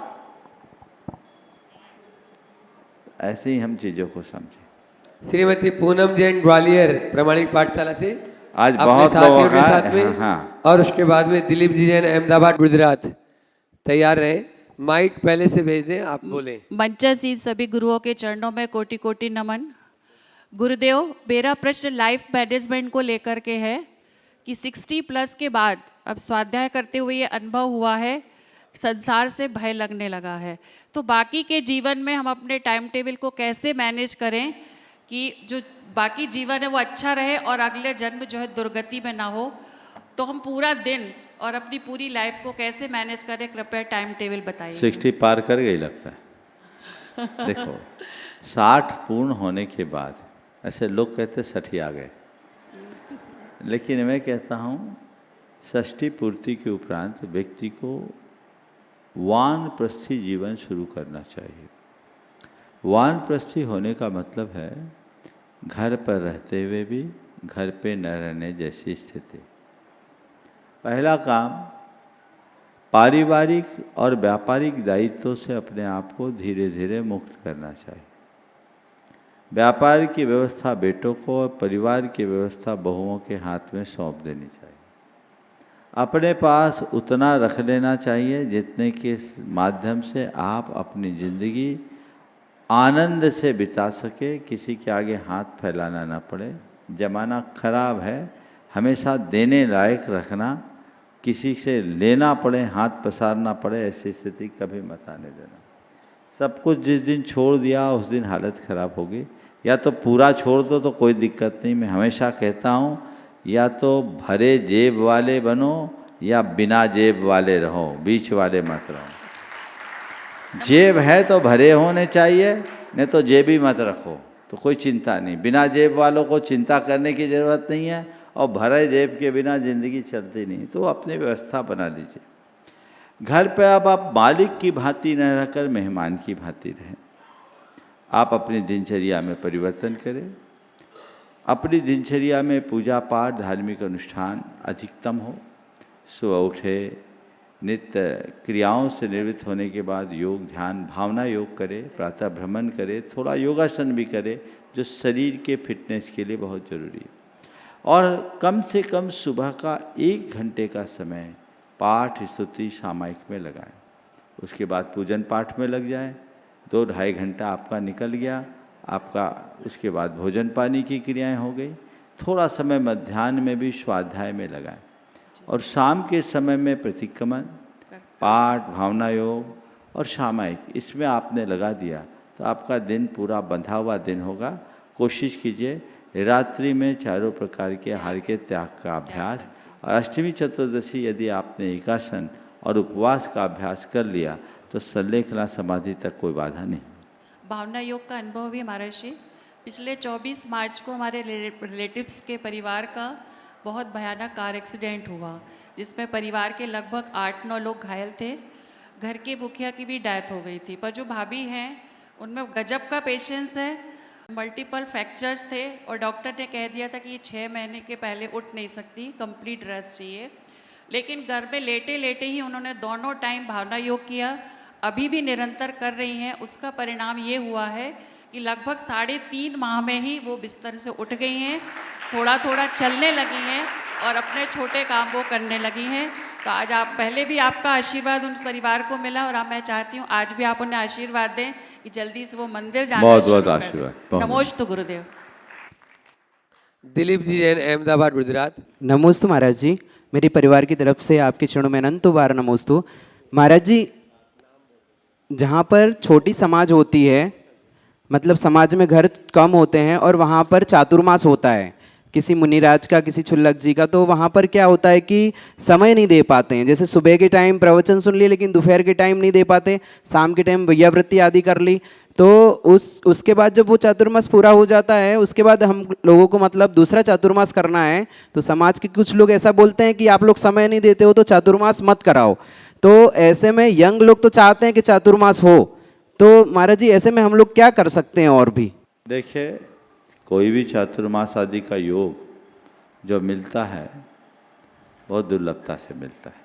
ऐसे ही हम चीजों को समझे। श्रीमती पूनम जैन ग्वालियर प्रामाणिक पाठशाला से आज अपने बहुत साथियों लोगों के का, साथ में, हाँ। और उसके बाद में दिलीप जी जैन अहमदाबाद गुजरात। तैयार रहे, माइक पहले से भेज दें, आप बोलें। मंचासीन सभी गुरुओं के चरणों में कोटि कोटि नमन। गुरुदेव, मेरा प्रश्न लाइफ मैनेजमेंट को लेकर के है कि 60 प्लस के बाद अब स्वाध्याय करते हुए ये अनुभव हुआ है, संसार से भय लगने लगा है। तो बाकी के जीवन में हम अपने टाइम टेबल को कैसे मैनेज करें कि जो बाकी जीवन है वो अच्छा रहे और अगले जन्म जो है दुर्गति में ना हो? तो हम पूरा दिन और अपनी पूरी लाइफ को कैसे मैनेज करें, कृपया टाइम टेबल बताइए। 60 पार कर गई लगता है। देखो, 60 पूर्ण होने के बाद ऐसे लोग कहते 60 आ गए, लेकिन मैं कहता हूँ 60 पूर्ति के उपरांत व्यक्ति को वानप्रस्थी जीवन शुरू करना चाहिए। वानप्रस्थी होने का मतलब है घर पर रहते हुए भी घर पे न रहने जैसी स्थिति। पहला काम, पारिवारिक और व्यापारिक दायित्वों से अपने आप को धीरे धीरे मुक्त करना चाहिए। व्यापार की व्यवस्था बेटों को और परिवार की व्यवस्था बहुओं के हाथ में सौंप देनी चाहिए। अपने पास उतना रख लेना चाहिए जितने के माध्यम से आप अपनी ज़िंदगी आनंद से बिता सके, किसी के आगे हाथ फैलाना ना पड़े। ज़माना खराब है, हमेशा देने लायक रखना, किसी से लेना पड़े, हाथ पसारना पड़े, ऐसी स्थिति कभी मत आने देना। सब कुछ जिस दिन छोड़ दिया उस दिन हालत ख़राब होगी। या तो पूरा छोड़ दो तो कोई दिक्कत नहीं। मैं हमेशा कहता हूँ, या तो भरे जेब वाले बनो या बिना जेब वाले रहो, बीच वाले मत रहो। जेब है तो भरे होने चाहिए, नहीं तो जेब ही मत रखो, तो कोई चिंता नहीं। बिना जेब वालों को चिंता करने की ज़रूरत नहीं है, और भरे जेब के बिना ज़िंदगी चलती नहीं। तो अपनी व्यवस्था बना लीजिए। घर पे अब आप मालिक की भांति न रहकर मेहमान की भांति रहें। आप अपनी दिनचर्या में परिवर्तन करें। अपनी दिनचर्या में पूजा पाठ धार्मिक अनुष्ठान अधिकतम हो। सुबह उठे, नित्य क्रियाओं से निवृत्त होने के बाद योग ध्यान भावना योग करें, प्रातः भ्रमण करें, थोड़ा योगासन भी करें जो शरीर के फिटनेस के लिए बहुत ज़रूरी है। और कम से कम सुबह का 1 घंटे का समय पाठ स्तुति सामायिक में लगाएं। उसके बाद पूजन पाठ में लग जाएं। 2-2.5 घंटा आपका निकल गया। आपका उसके बाद भोजन पानी की क्रियाएं हो गई। थोड़ा समय मध्याह्न में भी स्वाध्याय में लगाएं और शाम के समय में प्रतिक्रमण, पाठ, भावना योग और सामायिक इसमें आपने लगा दिया तो आपका दिन पूरा बंधा हुआ दिन होगा। कोशिश कीजिए रात्रि में चारों प्रकार के आहार के त्याग का अभ्यास और अष्टमी चतुर्दशी यदि आपने एकासन और उपवास का अभ्यास कर लिया तो संलेखना समाधि तक कोई बाधा नहीं। भावना योग का अनुभव भी महर्षि, पिछले 24 मार्च को हमारे रिलेटिव्स के परिवार का बहुत भयानक कार एक्सीडेंट हुआ जिसमें परिवार के लगभग 8-9 लोग घायल थे। घर के मुखिया की भी डेथ हो गई थी। पर जो भाभी हैं उनमें गजब का पेशेंस है। मल्टीपल फ्रैक्चर्स थे और डॉक्टर ने कह दिया था कि ये 6 महीने के पहले उठ नहीं सकती, कंप्लीट रेस्ट चाहिए। लेकिन घर में लेटे लेटे ही उन्होंने दोनों टाइम भावना योग किया, अभी भी निरंतर कर रही हैं। उसका परिणाम ये हुआ है कि लगभग 3.5 माह में ही वो बिस्तर से उठ गई हैं, थोड़ा थोड़ा चलने लगी हैं और अपने छोटे काम वो करने लगी हैं। तो आज आप पहले भी आपका आशीर्वाद उन परिवार को मिला और अब मैं चाहती हूँ आज भी आप उन्हें आशीर्वाद दें कि जल्दी से वो मंदिर जाना बहुत बहुत शुरू करें। आशीर्वाद। नमोस्तु गुरुदेव। दिलीप जी जैन, अहमदाबाद, गुजरात। नमोस्तु महाराज जी, मेरी परिवार की तरफ से आपके चरणों में अनंत बार नमोस्तु। महाराज जी, जहाँ पर छोटी समाज होती है, मतलब समाज में घर कम होते हैं और वहाँ पर चातुर्मास होता है किसी मुनिराज का, किसी छुल्लक जी का, तो वहाँ पर क्या होता है कि समय नहीं दे पाते हैं। जैसे सुबह के टाइम प्रवचन सुन लिए लेकिन दोपहर के टाइम नहीं दे पाते, शाम के टाइम भैयावृत्ति आदि कर ली, तो उसके बाद जब वो चातुर्मास पूरा हो जाता है उसके बाद हम लोगों को मतलब दूसरा चातुर्मास करना है। तो समाज के कुछ लोग ऐसा बोलते हैं कि आप लोग समय नहीं देते हो तो चातुर्मास मत कराओ। तो ऐसे में यंग लोग तो चाहते हैं कि चातुर्मास हो, तो महाराज जी ऐसे में हम लोग क्या कर सकते हैं? और भी देखिए, कोई भी चातुर्मास आदि का योग जो मिलता है बहुत दुर्लभता से मिलता है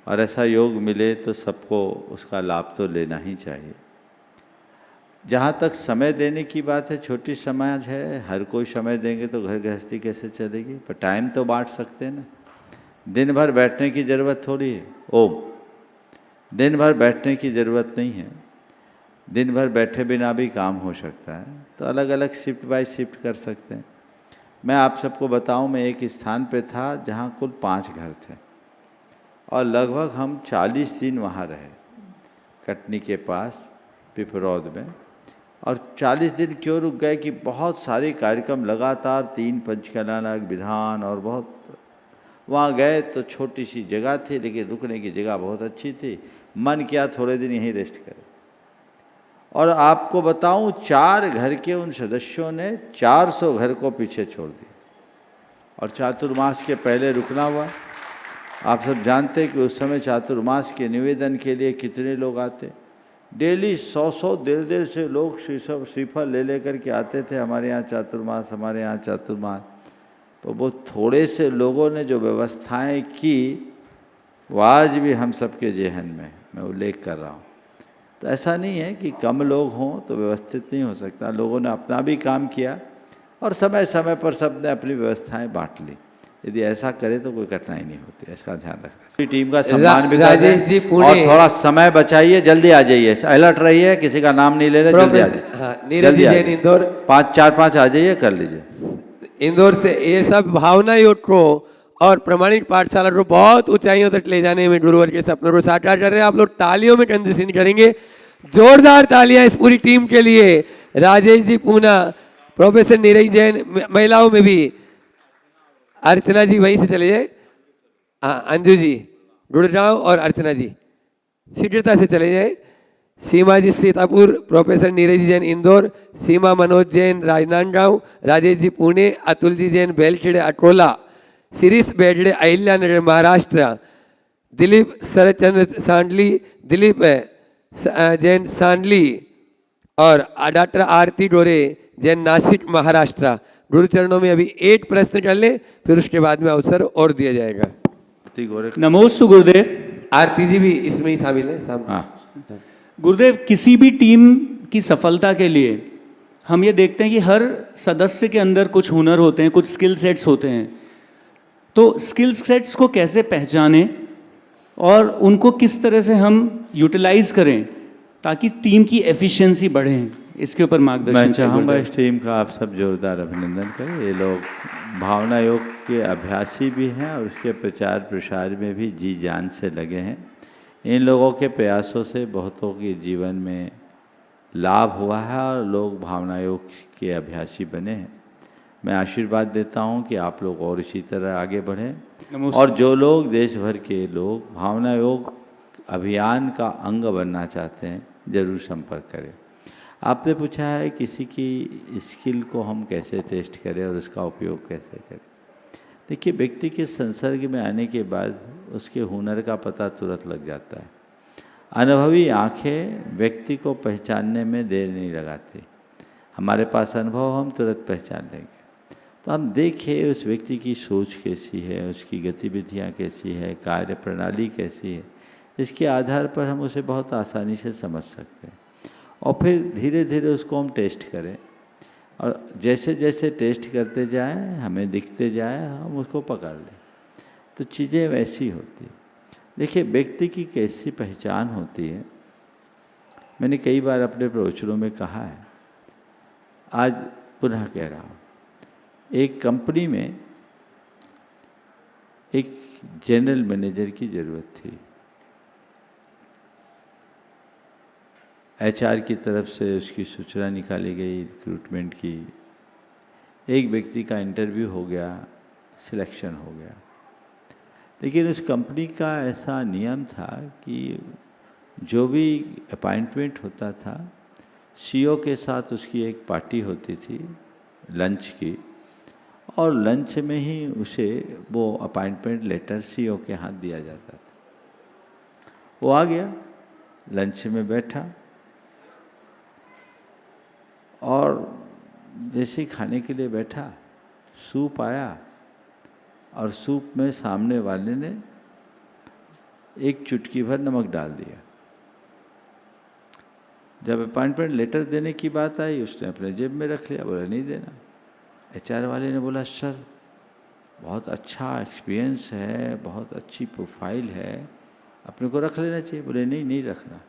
और ऐसा योग मिले तो सबको उसका लाभ तो लेना ही चाहिए। जहाँ तक समय देने की बात है, छोटी समाज है, हर कोई समय देंगे तो घर गृहस्थी कैसे चलेगी? पर टाइम तो बांट सकते हैं ना। दिन भर बैठने की ज़रूरत थोड़ी है। ओम, दिन भर बैठने की ज़रूरत नहीं है। दिन भर बैठे बिना भी काम हो सकता है, तो अलग अलग शिफ्ट बाय शिफ्ट कर सकते हैं। मैं आप सबको बताऊं, मैं एक स्थान पे था जहां कुल 5 घर थे और लगभग हम 40 दिन वहां रहे, कटनी के पास पिपरौद में। और 40 दिन क्यों रुक गए कि बहुत सारे कार्यक्रम लगातार, 3 पंचकला विधान और बहुत वहाँ गए तो छोटी सी जगह थी लेकिन रुकने की जगह बहुत अच्छी थी। मन किया थोड़े दिन यहीं रेस्ट करें। और आपको बताऊं, 4 घर के उन सदस्यों ने 400 घर को पीछे छोड़ दिया और चातुर्मास के पहले रुकना हुआ। आप सब जानते हैं कि उस समय चातुर्मास के निवेदन के लिए कितने लोग आते। डेली 100-100 1.5 से लोग श्रीफल ले लेकर के आते थे हमारे यहाँ चातुर्मास, हमारे यहाँ चातुर्मास। तो वो थोड़े से लोगों ने जो व्यवस्थाएं की वो आज भी हम सबके जेहन में मैं उल्लेख कर रहा हूँ। तो ऐसा नहीं है कि कम लोग हों तो व्यवस्थित नहीं हो सकता। लोगों ने अपना भी काम किया और समय समय पर सबने अपनी व्यवस्थाएं बांट ली। यदि ऐसा करे तो कोई कठिनाई नहीं होती, इसका ध्यान रखना। टीम का सम्मान भी कर दें और थोड़ा समय बचाइए, जल्दी आ जाइए, अलर्ट रहिए, किसी का नाम नहीं ले रहे, जल्दी आ जाइए। नीरज जैन, इंदौर। 4-5 आ जाइए, कर लीजिए। इंदौर से ये सब भावना योग को और प्रमाणिक पाठशाला को बहुत ऊंचाइयों तक ले जाने में गुरुवर के सपनों को साकार कर रहे हैं। आप लोग तालियों में कंजूसी करेंगे। जोरदार तालियां इस पूरी टीम के लिए। राजेश जी पूना, प्रोफेसर नीरज जैन, महिलाओं में भी अर्चना जी वहीं से चले जाए, अंजू जी गुड़गांव और अर्चना जी शीघ्रता से चले जाए। सीमा जी सीतापुर, प्रोफेसर नीरज जैन इंदौर, सीमा मनोज जैन राजनांदगांव, राजेश जी पुणे, अतुल जी जैन बेलखेड़े अकोला, शिरीष बेगड़े अहिल्यानगर महाराष्ट्र, दिलीप शरदचंद्र सांडली, दिलीप जैन सांडली और डॉक्टर आरती डोरे जैन नासिक महाराष्ट्र। गुरु चरणों में अभी 8 प्रश्न कर ले, फिर उसके बाद में अवसर और दिया जाएगा। नमोस्तु गुरुदेव। आरती जी भी इसमें ही शामिल है। हाँ गुरुदेव, किसी भी टीम की सफलता के लिए हम ये देखते हैं कि हर सदस्य के अंदर कुछ हुनर होते हैं, कुछ स्किल सेट्स होते हैं। तो स्किल सेट्स को कैसे पहचानें और उनको किस तरह से हम यूटिलाइज करें ताकि टीम की एफिशिएंसी बढ़े, इसके ऊपर मार्गदर्शन मैं चाहिए। चाहूँगा इस टीम का आप सब जोरदार अभिनंदन करें। ये लोग भावना योग के अभ्यासी भी हैं और उसके प्रचार प्रसार में भी जी जान से लगे हैं। इन लोगों के प्रयासों से बहुतों के जीवन में लाभ हुआ है और लोग भावना योग के अभ्यासी बने हैं। मैं आशीर्वाद देता हूं कि आप लोग और इसी तरह आगे बढ़ें और जो लोग देश भर के लोग भावना योग अभियान का अंग बनना चाहते हैं ज़रूर संपर्क करें। आपने पूछा है किसी की स्किल को हम कैसे टेस्ट करें और उसका उपयोग कैसे करें। देखिए, व्यक्ति के संसर्ग में आने के बाद उसके हुनर का पता तुरंत लग जाता है। अनुभवी आंखें व्यक्ति को पहचानने में देर नहीं लगाती। हमारे पास अनुभव, हम तुरंत पहचान लेंगे। तो हम देखें उस व्यक्ति की सोच कैसी है, उसकी गतिविधियाँ कैसी है, कार्य प्रणाली कैसी है, इसके आधार पर हम उसे बहुत आसानी से समझ सकते हैं और फिर धीरे धीरे उसको हम टेस्ट करें और जैसे जैसे टेस्ट करते जाएं, हमें दिखते जाए, हम उसको पकड़ लें। तो चीज़ें वैसी होती हैं। देखिए, व्यक्ति की कैसी पहचान होती है, मैंने कई बार अपने प्रवचनों में कहा है, आज पुनः कह रहा हूँ। एक कंपनी में एक जनरल मैनेजर की ज़रूरत थी। एचआर की तरफ से उसकी सूचना निकाली गई रिक्रूटमेंट की। एक व्यक्ति का इंटरव्यू हो गया, सिलेक्शन हो गया। लेकिन उस कंपनी का ऐसा नियम था कि जो भी अपॉइंटमेंट होता था, सीईओ के साथ उसकी एक पार्टी होती थी लंच की, और लंच में ही उसे वो अपॉइंटमेंट लेटर सीईओ के हाथ दिया जाता था। वो आ गया, लंच में बैठा और जैसे खाने के लिए बैठा, सूप आया और सूप में सामने वाले ने एक चुटकी भर नमक डाल दिया। जब अपॉइंटमेंट लेटर देने की बात आई, उसने अपने जेब में रख लिया, बोला नहीं देना। एचआर वाले ने बोला, सर बहुत अच्छा एक्सपीरियंस है, बहुत अच्छी प्रोफाइल है, अपने को रख लेना चाहिए। बोले नहीं, नहीं रखना।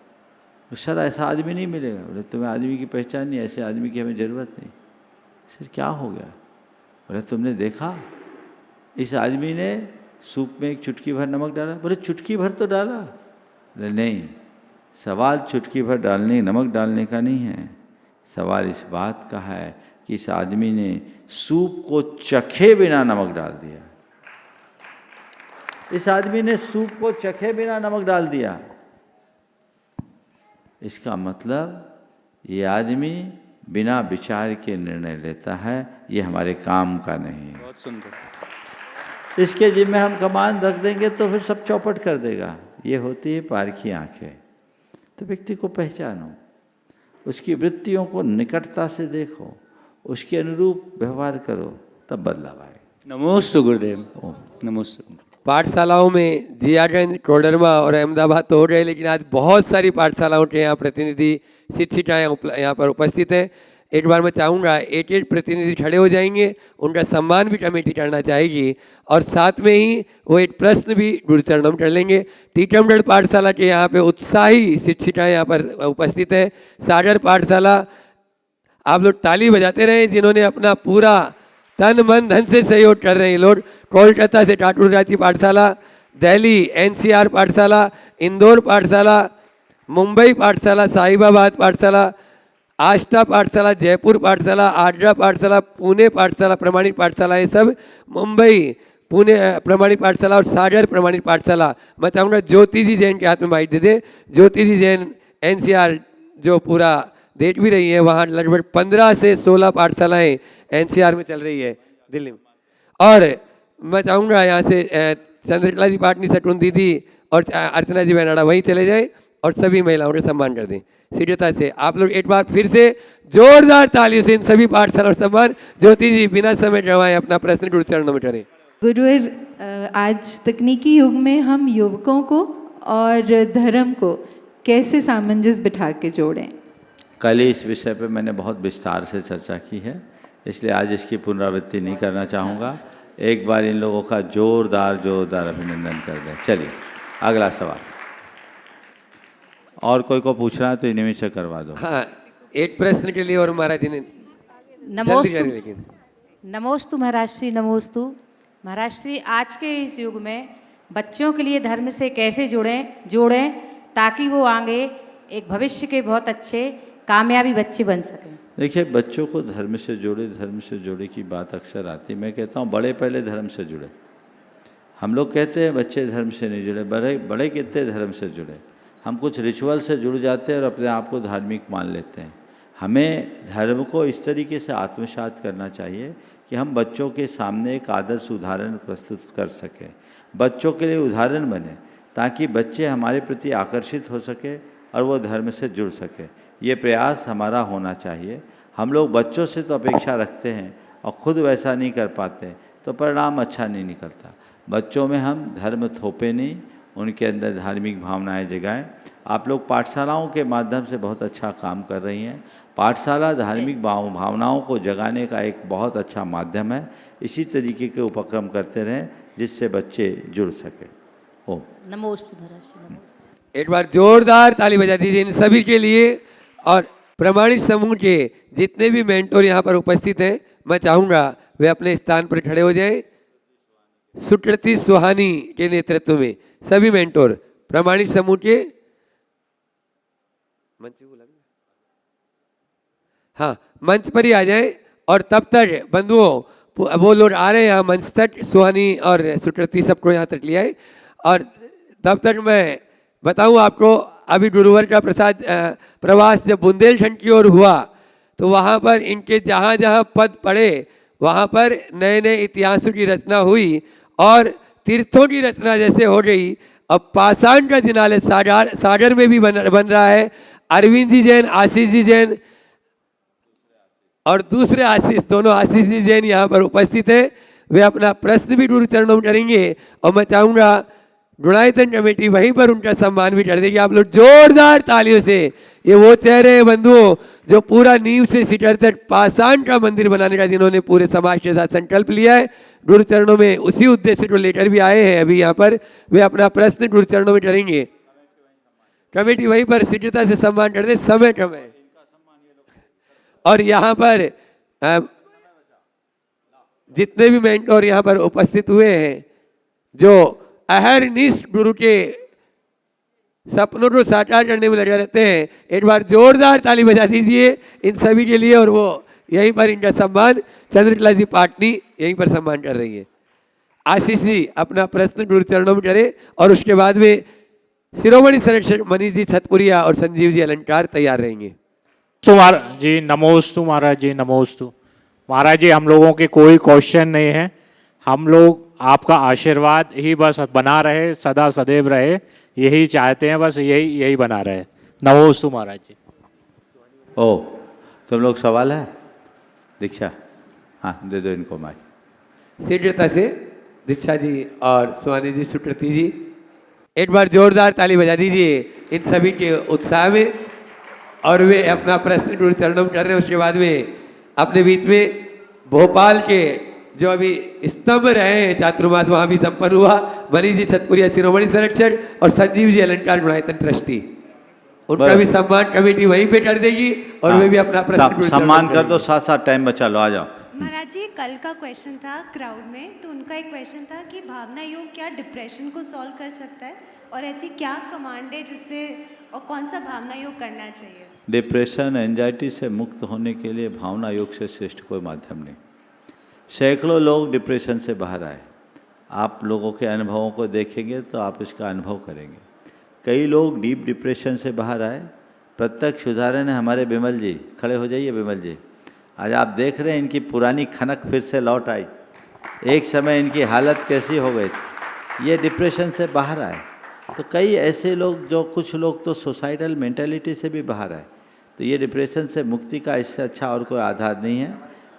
तो सर ऐसा आदमी नहीं मिलेगा। बोले तुम्हें आदमी की पहचान नहीं, ऐसे आदमी की हमें ज़रूरत नहीं। सर क्या हो गया? बोले तुमने देखा इस आदमी ने सूप में एक चुटकी भर नमक डाला। बोले चुटकी भर तो डाला। बोले नहीं, सवाल चुटकी भर डालने, नमक डालने का नहीं है। सवाल इस बात का है कि इस आदमी ने सूप को चखे बिना नमक डाल दिया। इस आदमी ने सूप को चखे बिना नमक डाल दिया। इसका मतलब ये आदमी बिना विचार के निर्णय लेता है, ये हमारे काम का नहीं है। बहुत सुंदर। इसके जिम्मे हम कमान रख देंगे तो फिर सब चौपट कर देगा। ये होती है पारखी आंखें। तो व्यक्ति को पहचानो, उसकी वृत्तियों को निकटता से देखो, उसके अनुरूप व्यवहार करो, तब बदलाव आए। नमोस्तु गुरुदेव। नमोस्तु। पाठशालाओं में जियागंज, कोडरमा और अहमदाबाद तो हो गए, लेकिन आज बहुत सारी पाठशालाओं के यहाँ प्रतिनिधि शिक्षिकाएँ यहाँ पर उपस्थित हैं। एक बार मैं चाहूँगा एक एक प्रतिनिधि खड़े हो जाएंगे, उनका सम्मान भी कमेटी करना चाहेगी और साथ में ही वो एक प्रश्न भी गुरुचरणों में कर लेंगे। टीकमगढ़ पाठशाला के यहाँ पे उत्साही शिक्षिकाएँ यहाँ पर उपस्थित है। सागर पाठशाला, आप लोग ताली बजाते रहे जिन्होंने अपना पूरा तन मन धन से सहयोग कर रहे हैं लोग। कोलकाता से ठाकुर राजी पाठशाला, दिल्ली एनसीआर पाठशाला, इंदौर पाठशाला, मुंबई पाठशाला, साहिबाबाद पाठशाला, आष्टा पाठशाला, जयपुर पाठशाला, आगरा पाठशाला, पुणे पाठशाला, प्रमाणित पाठशाला, ये सब मुंबई पुणे प्रमाणित पाठशाला और सागर प्रमाणित पाठशाला। मैं चाहूँगा ज्योति जी जैन के हाथ में माइक दे दे। ज्योति जी जैन एनसीआर जो पूरा देख भी रही है, वहाँ लगभग 15 से 16 पाठशालाएँ एनसीआर में चल रही है दिल्ली में। और मैं चाहूँगा यहाँ से चंद्रकला जी पाटनी सटून दीदी और अर्चना जी बैनाड़ा वहीं चले जाएं और सभी महिलाओं के सम्मान कर दें शीघ्रता से। आप लोग एक बार फिर से जोरदार तालियों से इन सभी पाठशाला और सम्मान। ज्योति जी बिना समय गंवाए अपना प्रश्न गुरु चरणों में करें। गुरुवर, आज तकनीकी युग में हम युवकों को और धर्म को कैसे सामंजस्य बिठा के जोड़ें? कल ही इस विषय पे मैंने बहुत विस्तार से चर्चा की है, इसलिए आज इसकी पुनरावृत्ति नहीं करना चाहूँगा। एक बार इन लोगों का जोरदार अभिनंदन कर दें। चलिए अगला सवाल। और कोई को पूछना है तो इन्हीं में से करवा दो। हाँ, एक प्रश्न के लिए और महाराज जी ने नमोस्तु। लेकिन नमोस्तु महाराज श्री, नमोस्तु महाराज श्री। आज के इस युग में बच्चों के लिए धर्म से कैसे जोड़ें ताकि वो आगे एक भविष्य के बहुत अच्छे कामयाबी बच्चे बन सकें? देखिए, बच्चों को धर्म से जोड़े की बात अक्सर आती है। मैं कहता हूँ बड़े पहले धर्म से जुड़े। हम लोग कहते हैं बच्चे धर्म से नहीं जुड़े, बड़े कितने धर्म से जुड़े। हम कुछ रिचुअल से जुड़ जाते हैं और अपने आप को धार्मिक मान लेते हैं। हमें धर्म को इस तरीके से आत्मसात करना चाहिए कि हम बच्चों के सामने एक आदर्श उदाहरण प्रस्तुत कर सकें, बच्चों के लिए उदाहरण बने, ताकि बच्चे हमारे प्रति आकर्षित हो सके और वो धर्म से जुड़ सके। ये प्रयास हमारा होना चाहिए। हम लोग बच्चों से तो अपेक्षा रखते हैं और ख़ुद वैसा नहीं कर पाते तो परिणाम अच्छा नहीं निकलता। बच्चों में हम धर्म थोपे नहीं, उनके अंदर धार्मिक भावनाएं जगाएं। आप लोग पाठशालाओं के माध्यम से बहुत अच्छा काम कर रही हैं। पाठशाला धार्मिक भावनाओं को जगाने का एक बहुत अच्छा माध्यम है। इसी तरीके के उपक्रम करते रहें जिससे बच्चे जुड़ सके। ओम नमोस्तु महाराज। एक बार जोरदार ताली बजा दीजिए इन सभी के लिए। और प्रमाणित समूह के जितने भी मेंटोर यहाँ पर उपस्थित हैं, मैं चाहूँगा वे अपने स्थान पर खड़े हो जाएं। सुकृति सुहानी के नेतृत्व में सभी मेंटोर प्रमाणित समूह के मंच पर ही आ जाएं। और तब तक बंधुओं, वो लोग आ रहे हैं यहाँ मंच तक, सुहानी और सुकृति सबको यहाँ तक लिया है। और तब तक मैं बताऊँ आपको, अभी गुरुवर का प्रवास जब बुंदेलखंड की ओर हुआ तो वहाँ पर इनके जहाँ जहाँ पद पड़े वहाँ पर नए नए इतिहासों की रचना हुई और तीर्थों की रचना जैसे हो गई। अब पाषाण का जिनालय सागर में भी बन रहा है। अरविंद जी जैन, आशीष जी जैन और दूसरे आशीष, दोनों आशीष जी जैन यहाँ पर उपस्थित हैं। वे अपना प्रश्न भी गुरु चरणों में करेंगे और मैं चाहूँगा गुणायतन कमेटी वहीं पर उनका सम्मान भी कर देगी। आप लोग जोरदार तालियों से। ये वो चेहरे हैं बंधुओं जो पूरा नींव से सिटर तक पाषाण का मंदिर बनाने का जिन्होंने पूरे समाज के साथ संकल्प लिया है। गुरु चरणों में उसी उद्देश्य को लेकर भी आए हैं अभी यहाँ पर। वे अपना प्रश्न गुरु चरणों में करेंगे। कमेटी वहीं पर शीघ्रता से सम्मान कर दे, समय कम है। और यहाँ पर जितने भी मेंटोर यहाँ पर उपस्थित हुए हैं जो अहरनिश गुरु के सपनों को साकार करने में लगे रहते हैं, एक बार जोरदार ताली बजा दीजिए इन सभी के लिए। और वो यहीं पर इनका सम्मान चंद्रकला जी पाटनी यहीं पर सम्मान कर रही है। आशीष जी अपना प्रश्न गुरु चरणों में करें और उसके बाद में शिरोमणि संरक्षक मनीष जी छतपुरिया और संजीव जी अलंकार तैयार रहेंगे। जी नमोस्तु महाराज जी, नमोस्तु महाराज जी। हम लोगों के कोई क्वेश्चन नहीं है, हम लोग आपका आशीर्वाद ही बस बना रहे, सदा सदैव रहे, यही चाहते हैं, बस यही बना रहे। नमोस्तु महाराज जी। ओ तुम लोग सवाल है? दीक्षा, हाँ दे दो इनको माइक। शीघ्रता से दीक्षा जी और सुहानी जी, सुकृति जी, एक बार जोरदार ताली बजा दीजिए इन सभी के उत्साह में। और वे अपना प्रश्न गुरु चरणों में कर रहे हैं। उसके बाद में अपने बीच में भोपाल के जो अभी स्तंभ रहे हैं चातुर्मास, वहाँ भी संपन्न हुआ। मनीष जी छतपुरिया शिरोमणि संरक्षक और संजीव जी अलंकार गुणायतन ट्रस्टी, उनका भी सम्मान कमेटी वहीं पे कर देगी। और वे भी अपना प्रश्न सम्मान कर दो, साथ साथ टाइम बचा लो, आ जाओ। महाराज जी, कल का क्वेश्चन था क्राउड में, तो उनका एक क्वेश्चन था कि भावना योग क्या डिप्रेशन को सॉल्व कर सकता है और ऐसी क्या कमांड है जिससे, और कौन सा भावना योग करना चाहिए? डिप्रेशन, एंजाइटी से मुक्त होने के लिए भावना योग से श्रेष्ठ कोई माध्यम नहीं। सैकड़ों लोग डिप्रेशन से बाहर आए। आप लोगों के अनुभवों को देखेंगे तो आप इसका अनुभव करेंगे। कई लोग डीप डिप्रेशन से बाहर आए। प्रत्यक्ष उदाहरण है हमारे विमल जी। खड़े हो जाइए विमल जी। आज आप देख रहे हैं इनकी पुरानी खनक फिर से लौट आई। एक समय इनकी हालत कैसी हो गई थी, ये डिप्रेशन से बाहर आए। तो कई ऐसे लोग जो कुछ लोग तो सुसाइडल मेंटालिटी से भी बाहर है, तो ये डिप्रेशन से मुक्ति का इससे अच्छा और कोई आधार नहीं है।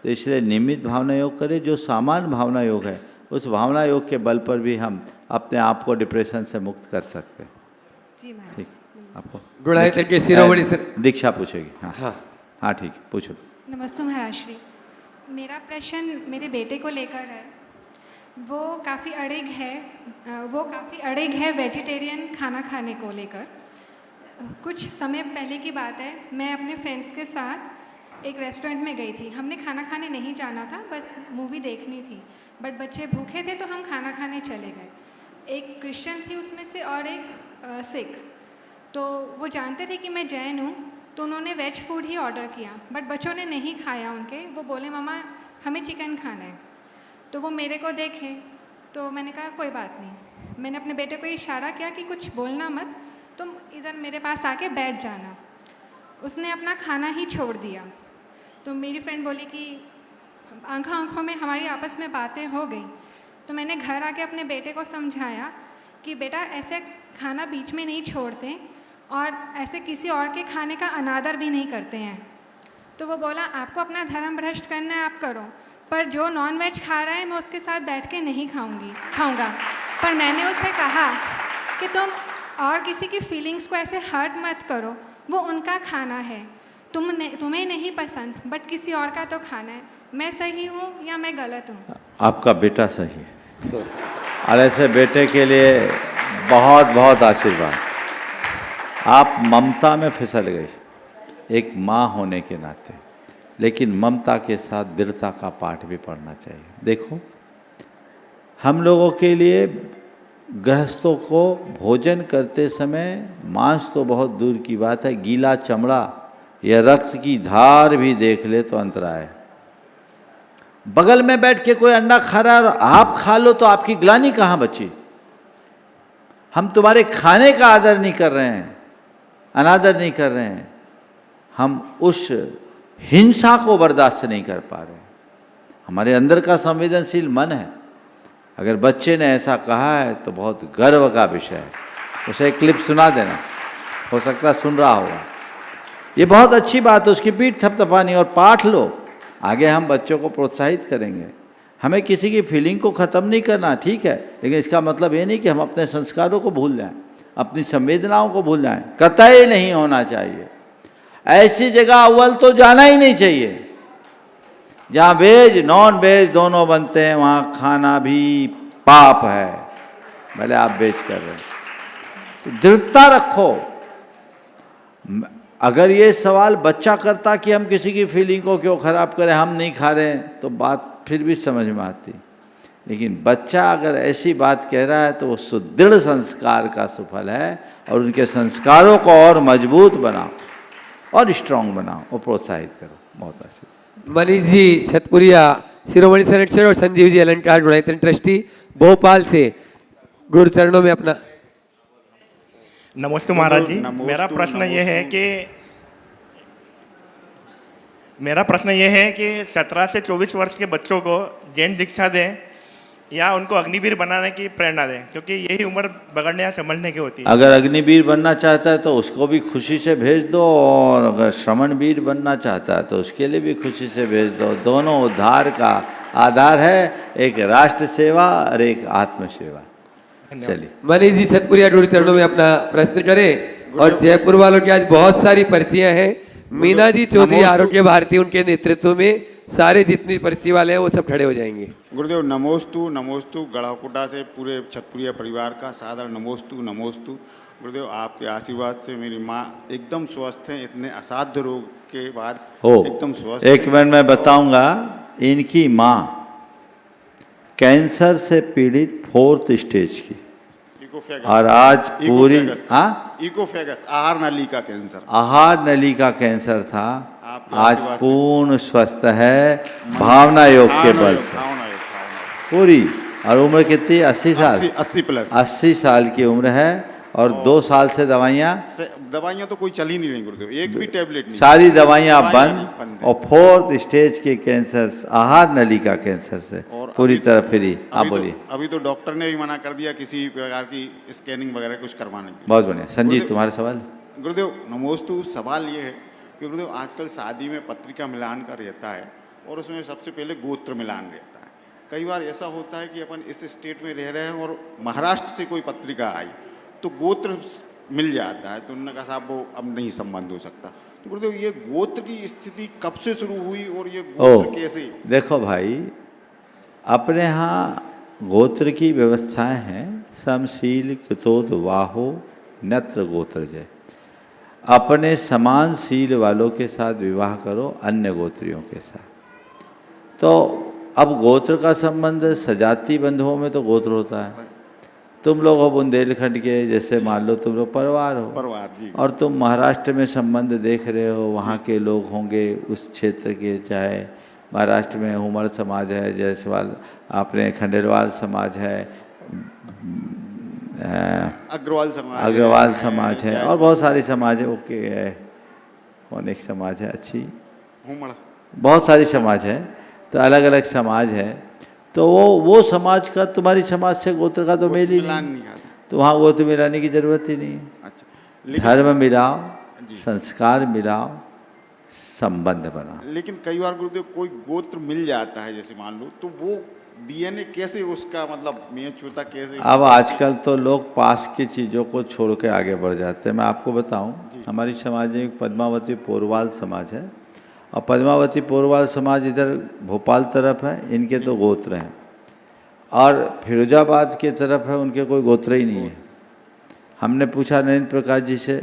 तो इसलिए नियमित भावना योग करें। जो सामान्य भावना योग है उस भावना योग के बल पर भी हम अपने आप को डिप्रेशन से मुक्त कर सकते हैं। जी महाराज। ठीक, आपको गुड़ाई तक के शिरोमणि सर दीक्षा पूछेगी। हाँ हाँ हाँ ठीक, पूछो। नमस्ते महाराज श्री, मेरा प्रश्न मेरे बेटे को लेकर है। वो काफ़ी अड़िग है वेजिटेरियन खाना खाने को लेकर। कुछ समय पहले की बात है, मैं अपने फ्रेंड्स के साथ एक रेस्टोरेंट में गई थी। हमने खाना खाने नहीं जाना था, बस मूवी देखनी थी, बट बच्चे भूखे थे तो हम खाना खाने चले गए। एक क्रिश्चियन थी उसमें से और एक सिख। तो वो जानते थे कि मैं जैन हूँ, तो उन्होंने वेज फूड ही ऑर्डर किया, बट बच्चों ने नहीं खाया उनके। वो बोले मम्मा हमें चिकन खाना है। तो वो मेरे को देखे तो मैंने कहा कोई बात नहीं। मैंने अपने बेटे को इशारा किया कि कुछ बोलना मत, तुम इधर मेरे पास आके बैठ जाना। उसने अपना खाना ही छोड़ दिया। तो मेरी फ्रेंड बोली कि आंखों आंखों में हमारी आपस में बातें हो गई। तो मैंने घर आके अपने बेटे को समझाया कि बेटा ऐसे खाना बीच में नहीं छोड़ते और ऐसे किसी और के खाने का अनादर भी नहीं करते हैं। तो वो बोला आपको अपना धर्म भ्रष्ट करना है आप करो, पर जो नॉन वेज खा रहा है मैं उसके साथ बैठ के नहीं खाऊंगा। पर मैंने उससे कहा कि तुम और किसी की फीलिंग्स को ऐसे हर्ट मत करो, वो उनका खाना है, तुम्हें नहीं पसंद बट किसी और का तो खाना है। मैं सही हूँ या मैं गलत हूँ? आपका बेटा सही है और ऐसे बेटे के लिए बहुत बहुत आशीर्वाद। आप ममता में फिसल गई एक माँ होने के नाते, लेकिन ममता के साथ दृढ़ता का पाठ भी पढ़ना चाहिए। देखो, हम लोगों के लिए गृहस्थों को भोजन करते समय मांस तो बहुत दूर की बात है, गीला चमड़ा या रक्त की धार भी देख ले तो अंतराय है। बगल में बैठ के कोई अंडा खा रहा है और आप खा लो तो आपकी ग्लानि कहाँ बची? हम तुम्हारे खाने का आदर नहीं कर रहे हैं, अनादर नहीं कर रहे हैं, हम उस हिंसा को बर्दाश्त नहीं कर पा रहे। हमारे अंदर का संवेदनशील मन है। अगर बच्चे ने ऐसा कहा है तो बहुत गर्व का विषय है। उसे एक क्लिप सुना देना, हो सकता है सुन रहा होगा। ये बहुत अच्छी बात है, उसकी पीठ थपथपानी और पाठ लो। आगे हम बच्चों को प्रोत्साहित करेंगे। हमें किसी की फीलिंग को ख़त्म नहीं करना, ठीक है, लेकिन इसका मतलब ये नहीं कि हम अपने संस्कारों को भूल जाएं, अपनी संवेदनाओं को भूल जाएं। कतई नहीं होना चाहिए। ऐसी जगह अव्वल तो जाना ही नहीं चाहिए जहाँ वेज नॉन वेज दोनों बनते हैं, वहाँ खाना भी पाप है, भले आप वेज कर रहे हैं। तो दृढ़ता रखो। अगर ये सवाल बच्चा करता कि हम किसी की फीलिंग को क्यों ख़राब करें, हम नहीं खा रहे हैं, तो बात फिर भी समझ में आती। लेकिन बच्चा अगर ऐसी बात कह रहा है तो वो सुदृढ़ संस्कार का सुफल है, और उनके संस्कारों को और मजबूत बनाओ और स्ट्रांग बनाओ और प्रोत्साहित करो। बहुत अच्छा। मनीष जी छतपुरिया, शिरोमणि संरक्षक, और संजीव जी अलंकार गुणायतन ट्रस्टी भोपाल से गुरु चरणों में अपना। नमस्ते महाराज जी। मेरा प्रश्न ये है कि 17 से 24 वर्ष के बच्चों को जैन दीक्षा दें या उनको अग्निवीर बनाने की प्रेरणा दें, क्योंकि यही उम्र बगड़ने या संभलने की होती है। अगर अग्निवीर बनना चाहता है तो उसको भी खुशी से भेज दो, और अगर श्रमणवीर बनना चाहता है तो उसके लिए भी खुशी से भेज दो। दोनों उद्धार का आधार है, एक राष्ट्र सेवा और एक आत्म सेवा। चलिए, मनीष जी छतपुरिया गुरु चरणों में अपना प्रश्न करें। और जयपुर वालों की आज बहुत सारी पर्चियां हैं। मीना जी चौधरी आरोग्य भारती, उनके नेतृत्व में सारे जितनी पर्ची वाले हैं वो सब खड़े हो जाएंगे। गुरुदेव नमोस्तु नमोस्तु। गढ़ाकोटा से पूरे छतपुरिया परिवार का सादर नमोस्तु नमोस्तु। गुरुदेव आपके आशीर्वाद से मेरी माँ एकदम स्वस्थ हैं, इतने असाध्य रोग के बाद एकदम स्वस्थ। एक मिनट में बताऊंगा। इनकी माँ कैंसर से पीड़ित 4th स्टेज की, और आज पूरी इकोफेगस आहार नली का कैंसर, आहार नली का कैंसर था, आज पूर्ण स्वस्थ है भावना योग के बल से पूरी। और उम्र कितनी? 80 साल। 80 प्लस 80 साल की उम्र है, और 2 साल से दवाइयाँ दवाइयाँ तो कोई चल ही नहीं रही गुरुदेव, एक भी टैबलेट नहीं, सारी दवाइयाँ बंद और 4th स्टेज के कैंसर, आहार नली का कैंसर से पूरी तरह फ्री। आप बोलिए। अभी तो डॉक्टर ने भी मना कर दिया किसी प्रकार की स्कैनिंग वगैरह कुछ करवाने की। बहुत बढ़िया। संजीत, तुम्हारा सवाल। गुरुदेव नमोस्तु, सवाल ये है कि गुरुदेव आजकल शादी में पत्रिका मिलान का रहता है और उसमें सबसे पहले गोत्र मिलान रहता है। कई बार ऐसा होता है कि अपन इस स्टेट में रह रहे हैं और महाराष्ट्र से कोई पत्रिका आई तो गोत्र मिल जाता है, तो उन्होंने कहा साहब वो अब नहीं संबंध हो सकता। तो गुरुदेव ये गोत्र की स्थिति कब से शुरू हुई और ये गोत्र कैसे? देखो भाई, अपने यहाँ गोत्र की व्यवस्थाएं हैं। समशील कृतोद वाहो नत्र गोत्र जय। अपने समान शील वालों के साथ विवाह करो अन्य गोत्रियों के साथ। तो अब गोत्र का संबंध सजाती बंधुओं में तो गोत्र होता है। तुम लोग हो बुंदेलखंड के, जैसे मान लो तुम लोग परिवार हो, परिवार जी, और तुम महाराष्ट्र में संबंध देख रहे हो, वहाँ के लोग होंगे उस क्षेत्र के, चाहे महाराष्ट्र में हुमर समाज है, जायसवाल अपने खंडेलवाल समाज है, अग्रवाल समाज है और बहुत सारी समाज है। ओके है, कौन एक समाज है अच्छी, बहुत सारी समाज है, तो अलग अलग समाज है। तो वो समाज का तुम्हारी समाज से गोत्र का तो मेल ही नहीं, तो वहाँ गोत्र मिलाने की जरूरत ही नहीं है। धर्म मिलाओ, संस्कार मिलाओ, संबंध बनाओ। लेकिन कई बार गुरुदेव कोई गोत्र मिल जाता है, जैसे मान लो, तो वो डीएनए कैसे उसका मतलब मैच होता कैसे? अब आजकल तो लोग पास की चीज़ों को छोड़ के आगे बढ़ जाते हैं। मैं आपको बताऊं, हमारी समाज में एक पद्मावती पोरवाल समाज है और पद्मावती पोरवाल समाज इधर भोपाल तरफ है, इनके तो गोत्र हैं, और फिरोजाबाद के तरफ है, उनके कोई गोत्र ही नहीं है। हमने पूछा नरेंद्र प्रकाश जी से,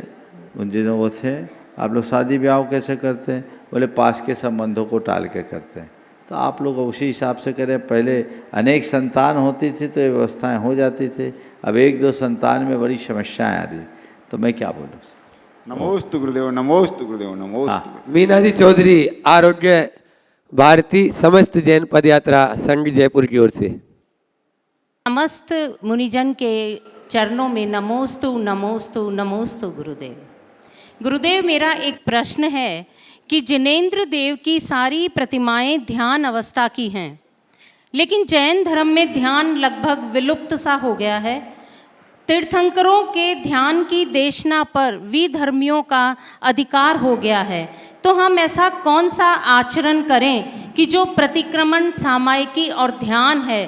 उन दिनों वो थे, आप लोग शादी ब्याह कैसे करते हैं? बोले पास के संबंधों को टाल के करते हैं। तो आप लोग उसी हिसाब से करें। पहले अनेक संतान होती थी तो ये व्यवस्थाएँ हो जाती थी, अब 1-2 संतान में बड़ी समस्याएँ आ रही, तो मैं क्या बोलूँ। नमोस्तु गुरुदेव, नमोस्तु गुरुदेव, नमोस्तु। मीनाजी चौधरी, आरोग्य भारती समस्त जैन पदयात्रा संघ जयपुर की ओर से। समस्त मुनिजन के चरणों में नमोस्तु नमोस्तु नमोस्तु गुरुदेव। गुरुदेव, मेरा एक प्रश्न है कि जिनेंद्र देव की सारी प्रतिमाएं ध्यान अवस्था की हैं, लेकिन जैन धर्म में ध्यान लगभग विलुप्त सा हो गया है। तीर्थंकरों के ध्यान की देशना पर विधर्मियों का अधिकार हो गया है, तो हम ऐसा कौन सा आचरण करें कि जो प्रतिक्रमण, सामायिकी और ध्यान है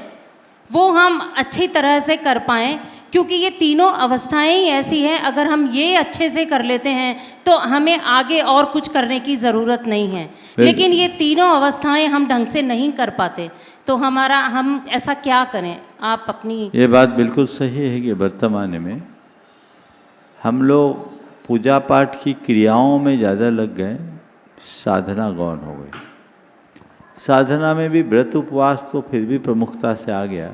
वो हम अच्छी तरह से कर पाएँ, क्योंकि ये तीनों अवस्थाएं ही ऐसी हैं, अगर हम ये अच्छे से कर लेते हैं तो हमें आगे और कुछ करने की ज़रूरत नहीं है। लेकिन ये तीनों अवस्थाएं हम ढंग से नहीं कर पाते, तो हम ऐसा क्या करें? आप अपनी ये बात बिल्कुल सही है कि वर्तमान में हम लोग पूजा पाठ की क्रियाओं में ज़्यादा लग गए, साधना गौण हो गई। साधना में भी व्रत उपवास तो फिर भी प्रमुखता से आ गया,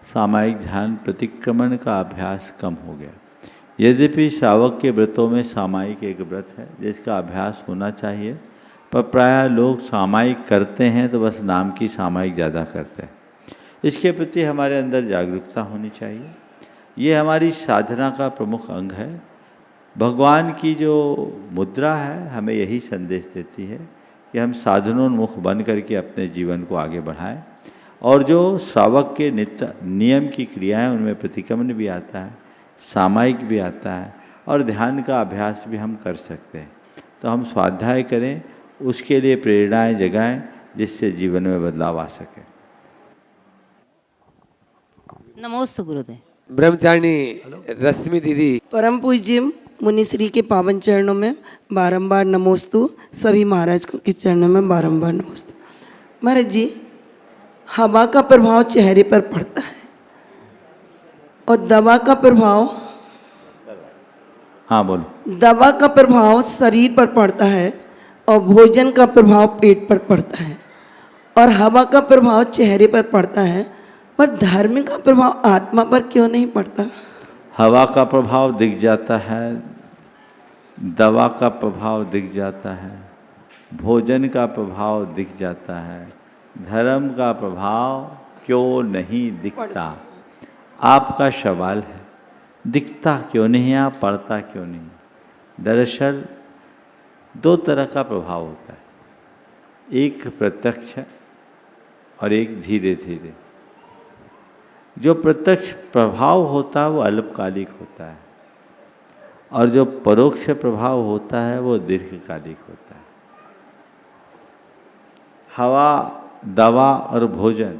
सामायिक ध्यान प्रतिक्रमण का अभ्यास कम हो गया। यद्यपि श्रावक के व्रतों में सामायिक एक व्रत है जिसका अभ्यास होना चाहिए, पर प्रायः लोग सामायिक करते हैं तो बस नाम की सामायिक ज़्यादा करते हैं। इसके प्रति हमारे अंदर जागरूकता होनी चाहिए। ये हमारी साधना का प्रमुख अंग है। भगवान की जो मुद्रा है हमें यही संदेश देती है कि हम साधनोन्मुख बन करके अपने जीवन को आगे बढ़ाएं, और जो श्रावक के नित्य नियम की क्रियाएं उनमें प्रतिक्रमण भी आता है, सामायिक भी आता है, और ध्यान का अभ्यास भी हम कर सकते हैं। तो हम स्वाध्याय करें, उसके लिए प्रेरणाएं जगाएं जिससे जीवन में बदलाव आ सके। नमोस्तु गुरुदेव। ब्रह्मचारिणी रश्मि दीदी। परम पूज्य मुनिश्री के पावन चरणों में बारंबार नमोस्तु, सभी महाराज के चरणों में बारंबार नमोस्तु। महाराज जी, हवा का प्रभाव चेहरे पर पड़ता है और दवा का प्रभाव, हाँ बोलो। दवा का प्रभाव शरीर पर पड़ता है और भोजन का प्रभाव पेट पर पड़ता है, और हवा का प्रभाव चेहरे पर पड़ता है, पर धर्म का प्रभाव आत्मा पर क्यों नहीं पड़ता? हवा का प्रभाव दिख जाता है, दवा का प्रभाव दिख जाता है, भोजन का प्रभाव दिख जाता है, धर्म का प्रभाव क्यों नहीं दिखता? आपका सवाल है। दिखता क्यों नहीं है, पढ़ता क्यों नहीं? दरअसल दो तरह का प्रभाव होता है, एक प्रत्यक्ष और एक धीरे धीरे। जो प्रत्यक्ष प्रभाव होता है वो अल्पकालिक होता है, और जो परोक्ष प्रभाव होता है वो दीर्घकालिक होता है। हवा, दवा और भोजन,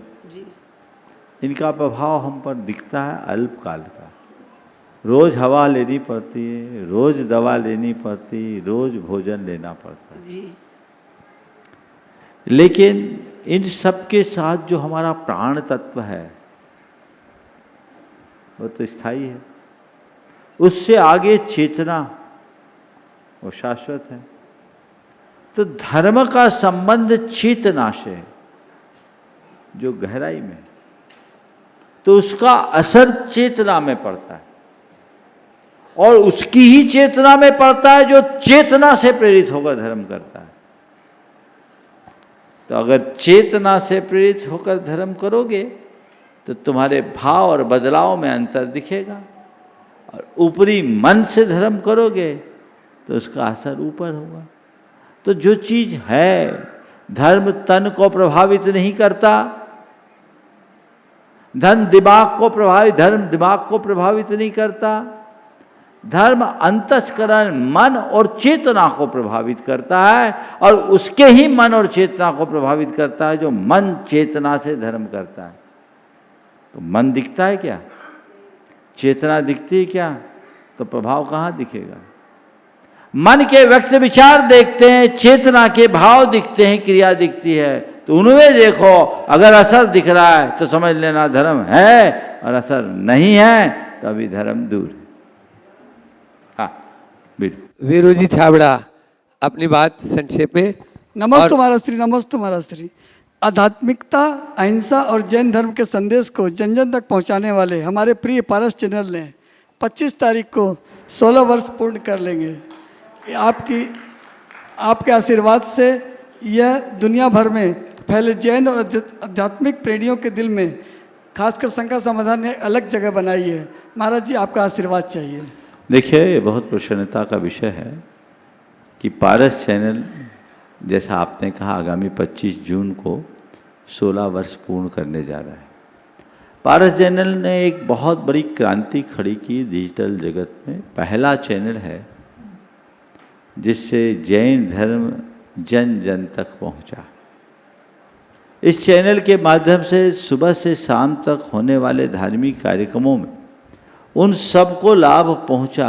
इनका प्रभाव हम पर दिखता है अल्पकाल का। रोज हवा लेनी पड़ती है, रोज दवा लेनी पड़ती है, रोज भोजन लेना पड़ता है जी। लेकिन इन सब के साथ जो हमारा प्राण तत्व है वो तो स्थायी है, उससे आगे चेतना वो शाश्वत है। तो धर्म का संबंध चेतना से है, जो गहराई में, तो उसका असर चेतना में पड़ता है, और उसकी ही चेतना में पड़ता है जो चेतना से प्रेरित होकर धर्म करता है। तो अगर चेतना से प्रेरित होकर धर्म करोगे तो तुम्हारे भाव और बदलाव में अंतर दिखेगा, और ऊपरी मन से धर्म करोगे तो उसका असर ऊपर होगा। तो जो चीज है, धर्म तन को प्रभावित नहीं करता, धर्म दिमाग को प्रभावित नहीं करता, धर्म अंतस्करण मन और चेतना को प्रभावित करता है, और उसके ही मन और चेतना को प्रभावित करता है जो मन चेतना से धर्म करता है। तो मन दिखता है क्या? चेतना दिखती है क्या? तो प्रभाव कहाँ दिखेगा? मन के व्यक्त विचार देखते हैं, चेतना के भाव दिखते हैं, क्रिया दिखती है। तो उनमें देखो, अगर असर दिख रहा है तो समझ लेना धर्म है, और असर नहीं है तो अभी धर्म दूर है। वीरू जी छाबड़ा, अपनी बात संक्षेप में। नमस्तु महाराज श्री, नमस्तु महाराज श्री। आध्यात्मिकता, अहिंसा और जैन धर्म के संदेश को जन जन तक पहुंचाने वाले हमारे प्रिय पारस चैनल ने 25 तारीख को 16 वर्ष पूर्ण कर लेंगे। आपके आशीर्वाद से यह दुनिया भर में फैले जैन और आध्यात्मिक प्रेमियों के दिल में, खासकर शंका समाधान ने अलग जगह बनाई है। महाराज जी, आपका आशीर्वाद चाहिए। देखिए, ये बहुत प्रसन्नता का विषय है कि पारस चैनल, जैसा आपने कहा, आगामी 25 जून को 16 वर्ष पूर्ण करने जा रहा है। पारस चैनल ने एक बहुत बड़ी क्रांति खड़ी की डिजिटल जगत में। पहला चैनल है जिससे जैन धर्म जन जन तक पहुंचा। इस चैनल के माध्यम से सुबह से शाम तक होने वाले धार्मिक कार्यक्रमों में उन सबको लाभ पहुंचा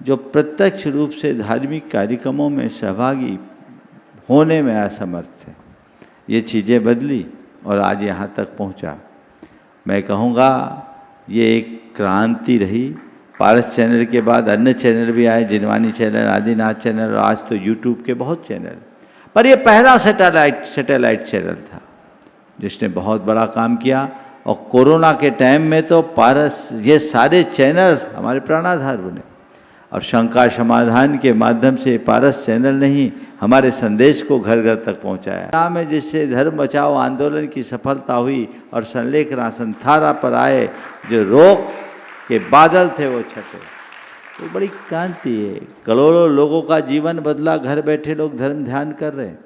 जो प्रत्यक्ष रूप से धार्मिक कार्यक्रमों में सहभागी होने में असमर्थ थे। ये चीज़ें बदली और आज यहाँ तक पहुँचा। मैं कहूँगा ये एक क्रांति रही। पारस चैनल के बाद अन्य चैनल भी आए, जिनवानी चैनल, आदिनाथ चैनल, और आज तो यूट्यूब के बहुत चैनल। पर ये पहला सैटेलाइट चैनल था जिसने बहुत बड़ा काम किया। और कोरोना के टाइम में तो पारस, ये सारे चैनल्स हमारे प्राणाधार बने, और शंका समाधान के माध्यम से पारस चैनल ने ही हमारे संदेश को घर घर तक पहुंचाया। नाम है जिससे धर्म बचाओ आंदोलन की सफलता हुई और संलेखना संथारा पर आए, जो रोक के बादल थे वो छटे। तो बड़ी क्रांति है। करोड़ों लोगों का जीवन बदला। घर बैठे लोग धर्म ध्यान कर रहे हैं।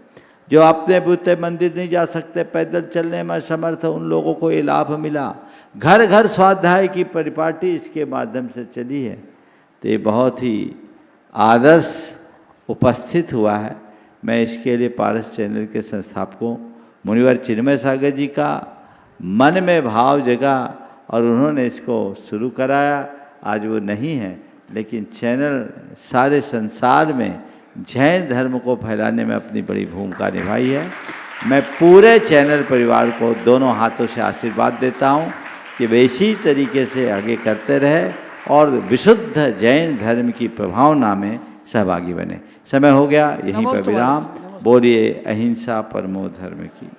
जो अपने बूते मंदिर नहीं जा सकते, पैदल चलने में समर्थ, उन लोगों को ये लाभ मिला। घर घर स्वाध्याय की परिपाटी इसके माध्यम से चली है। तो ये बहुत ही आदर्श उपस्थित हुआ है। मैं इसके लिए पारस चैनल के संस्थापकों मुनिवर चिन्मय सागर जी का मन में भाव जगा और उन्होंने इसको शुरू कराया। आज वो नहीं है, लेकिन चैनल सारे संसार में जैन धर्म को फैलाने में अपनी बड़ी भूमिका निभाई है। मैं पूरे चैनल परिवार को दोनों हाथों से आशीर्वाद देता हूँ कि वे इसी तरीके से आगे करते रहे और विशुद्ध जैन धर्म की प्रभावना में सहभागी बने। समय हो गया, यहीं पर विराम। बोलिए अहिंसा परमो धर्म की।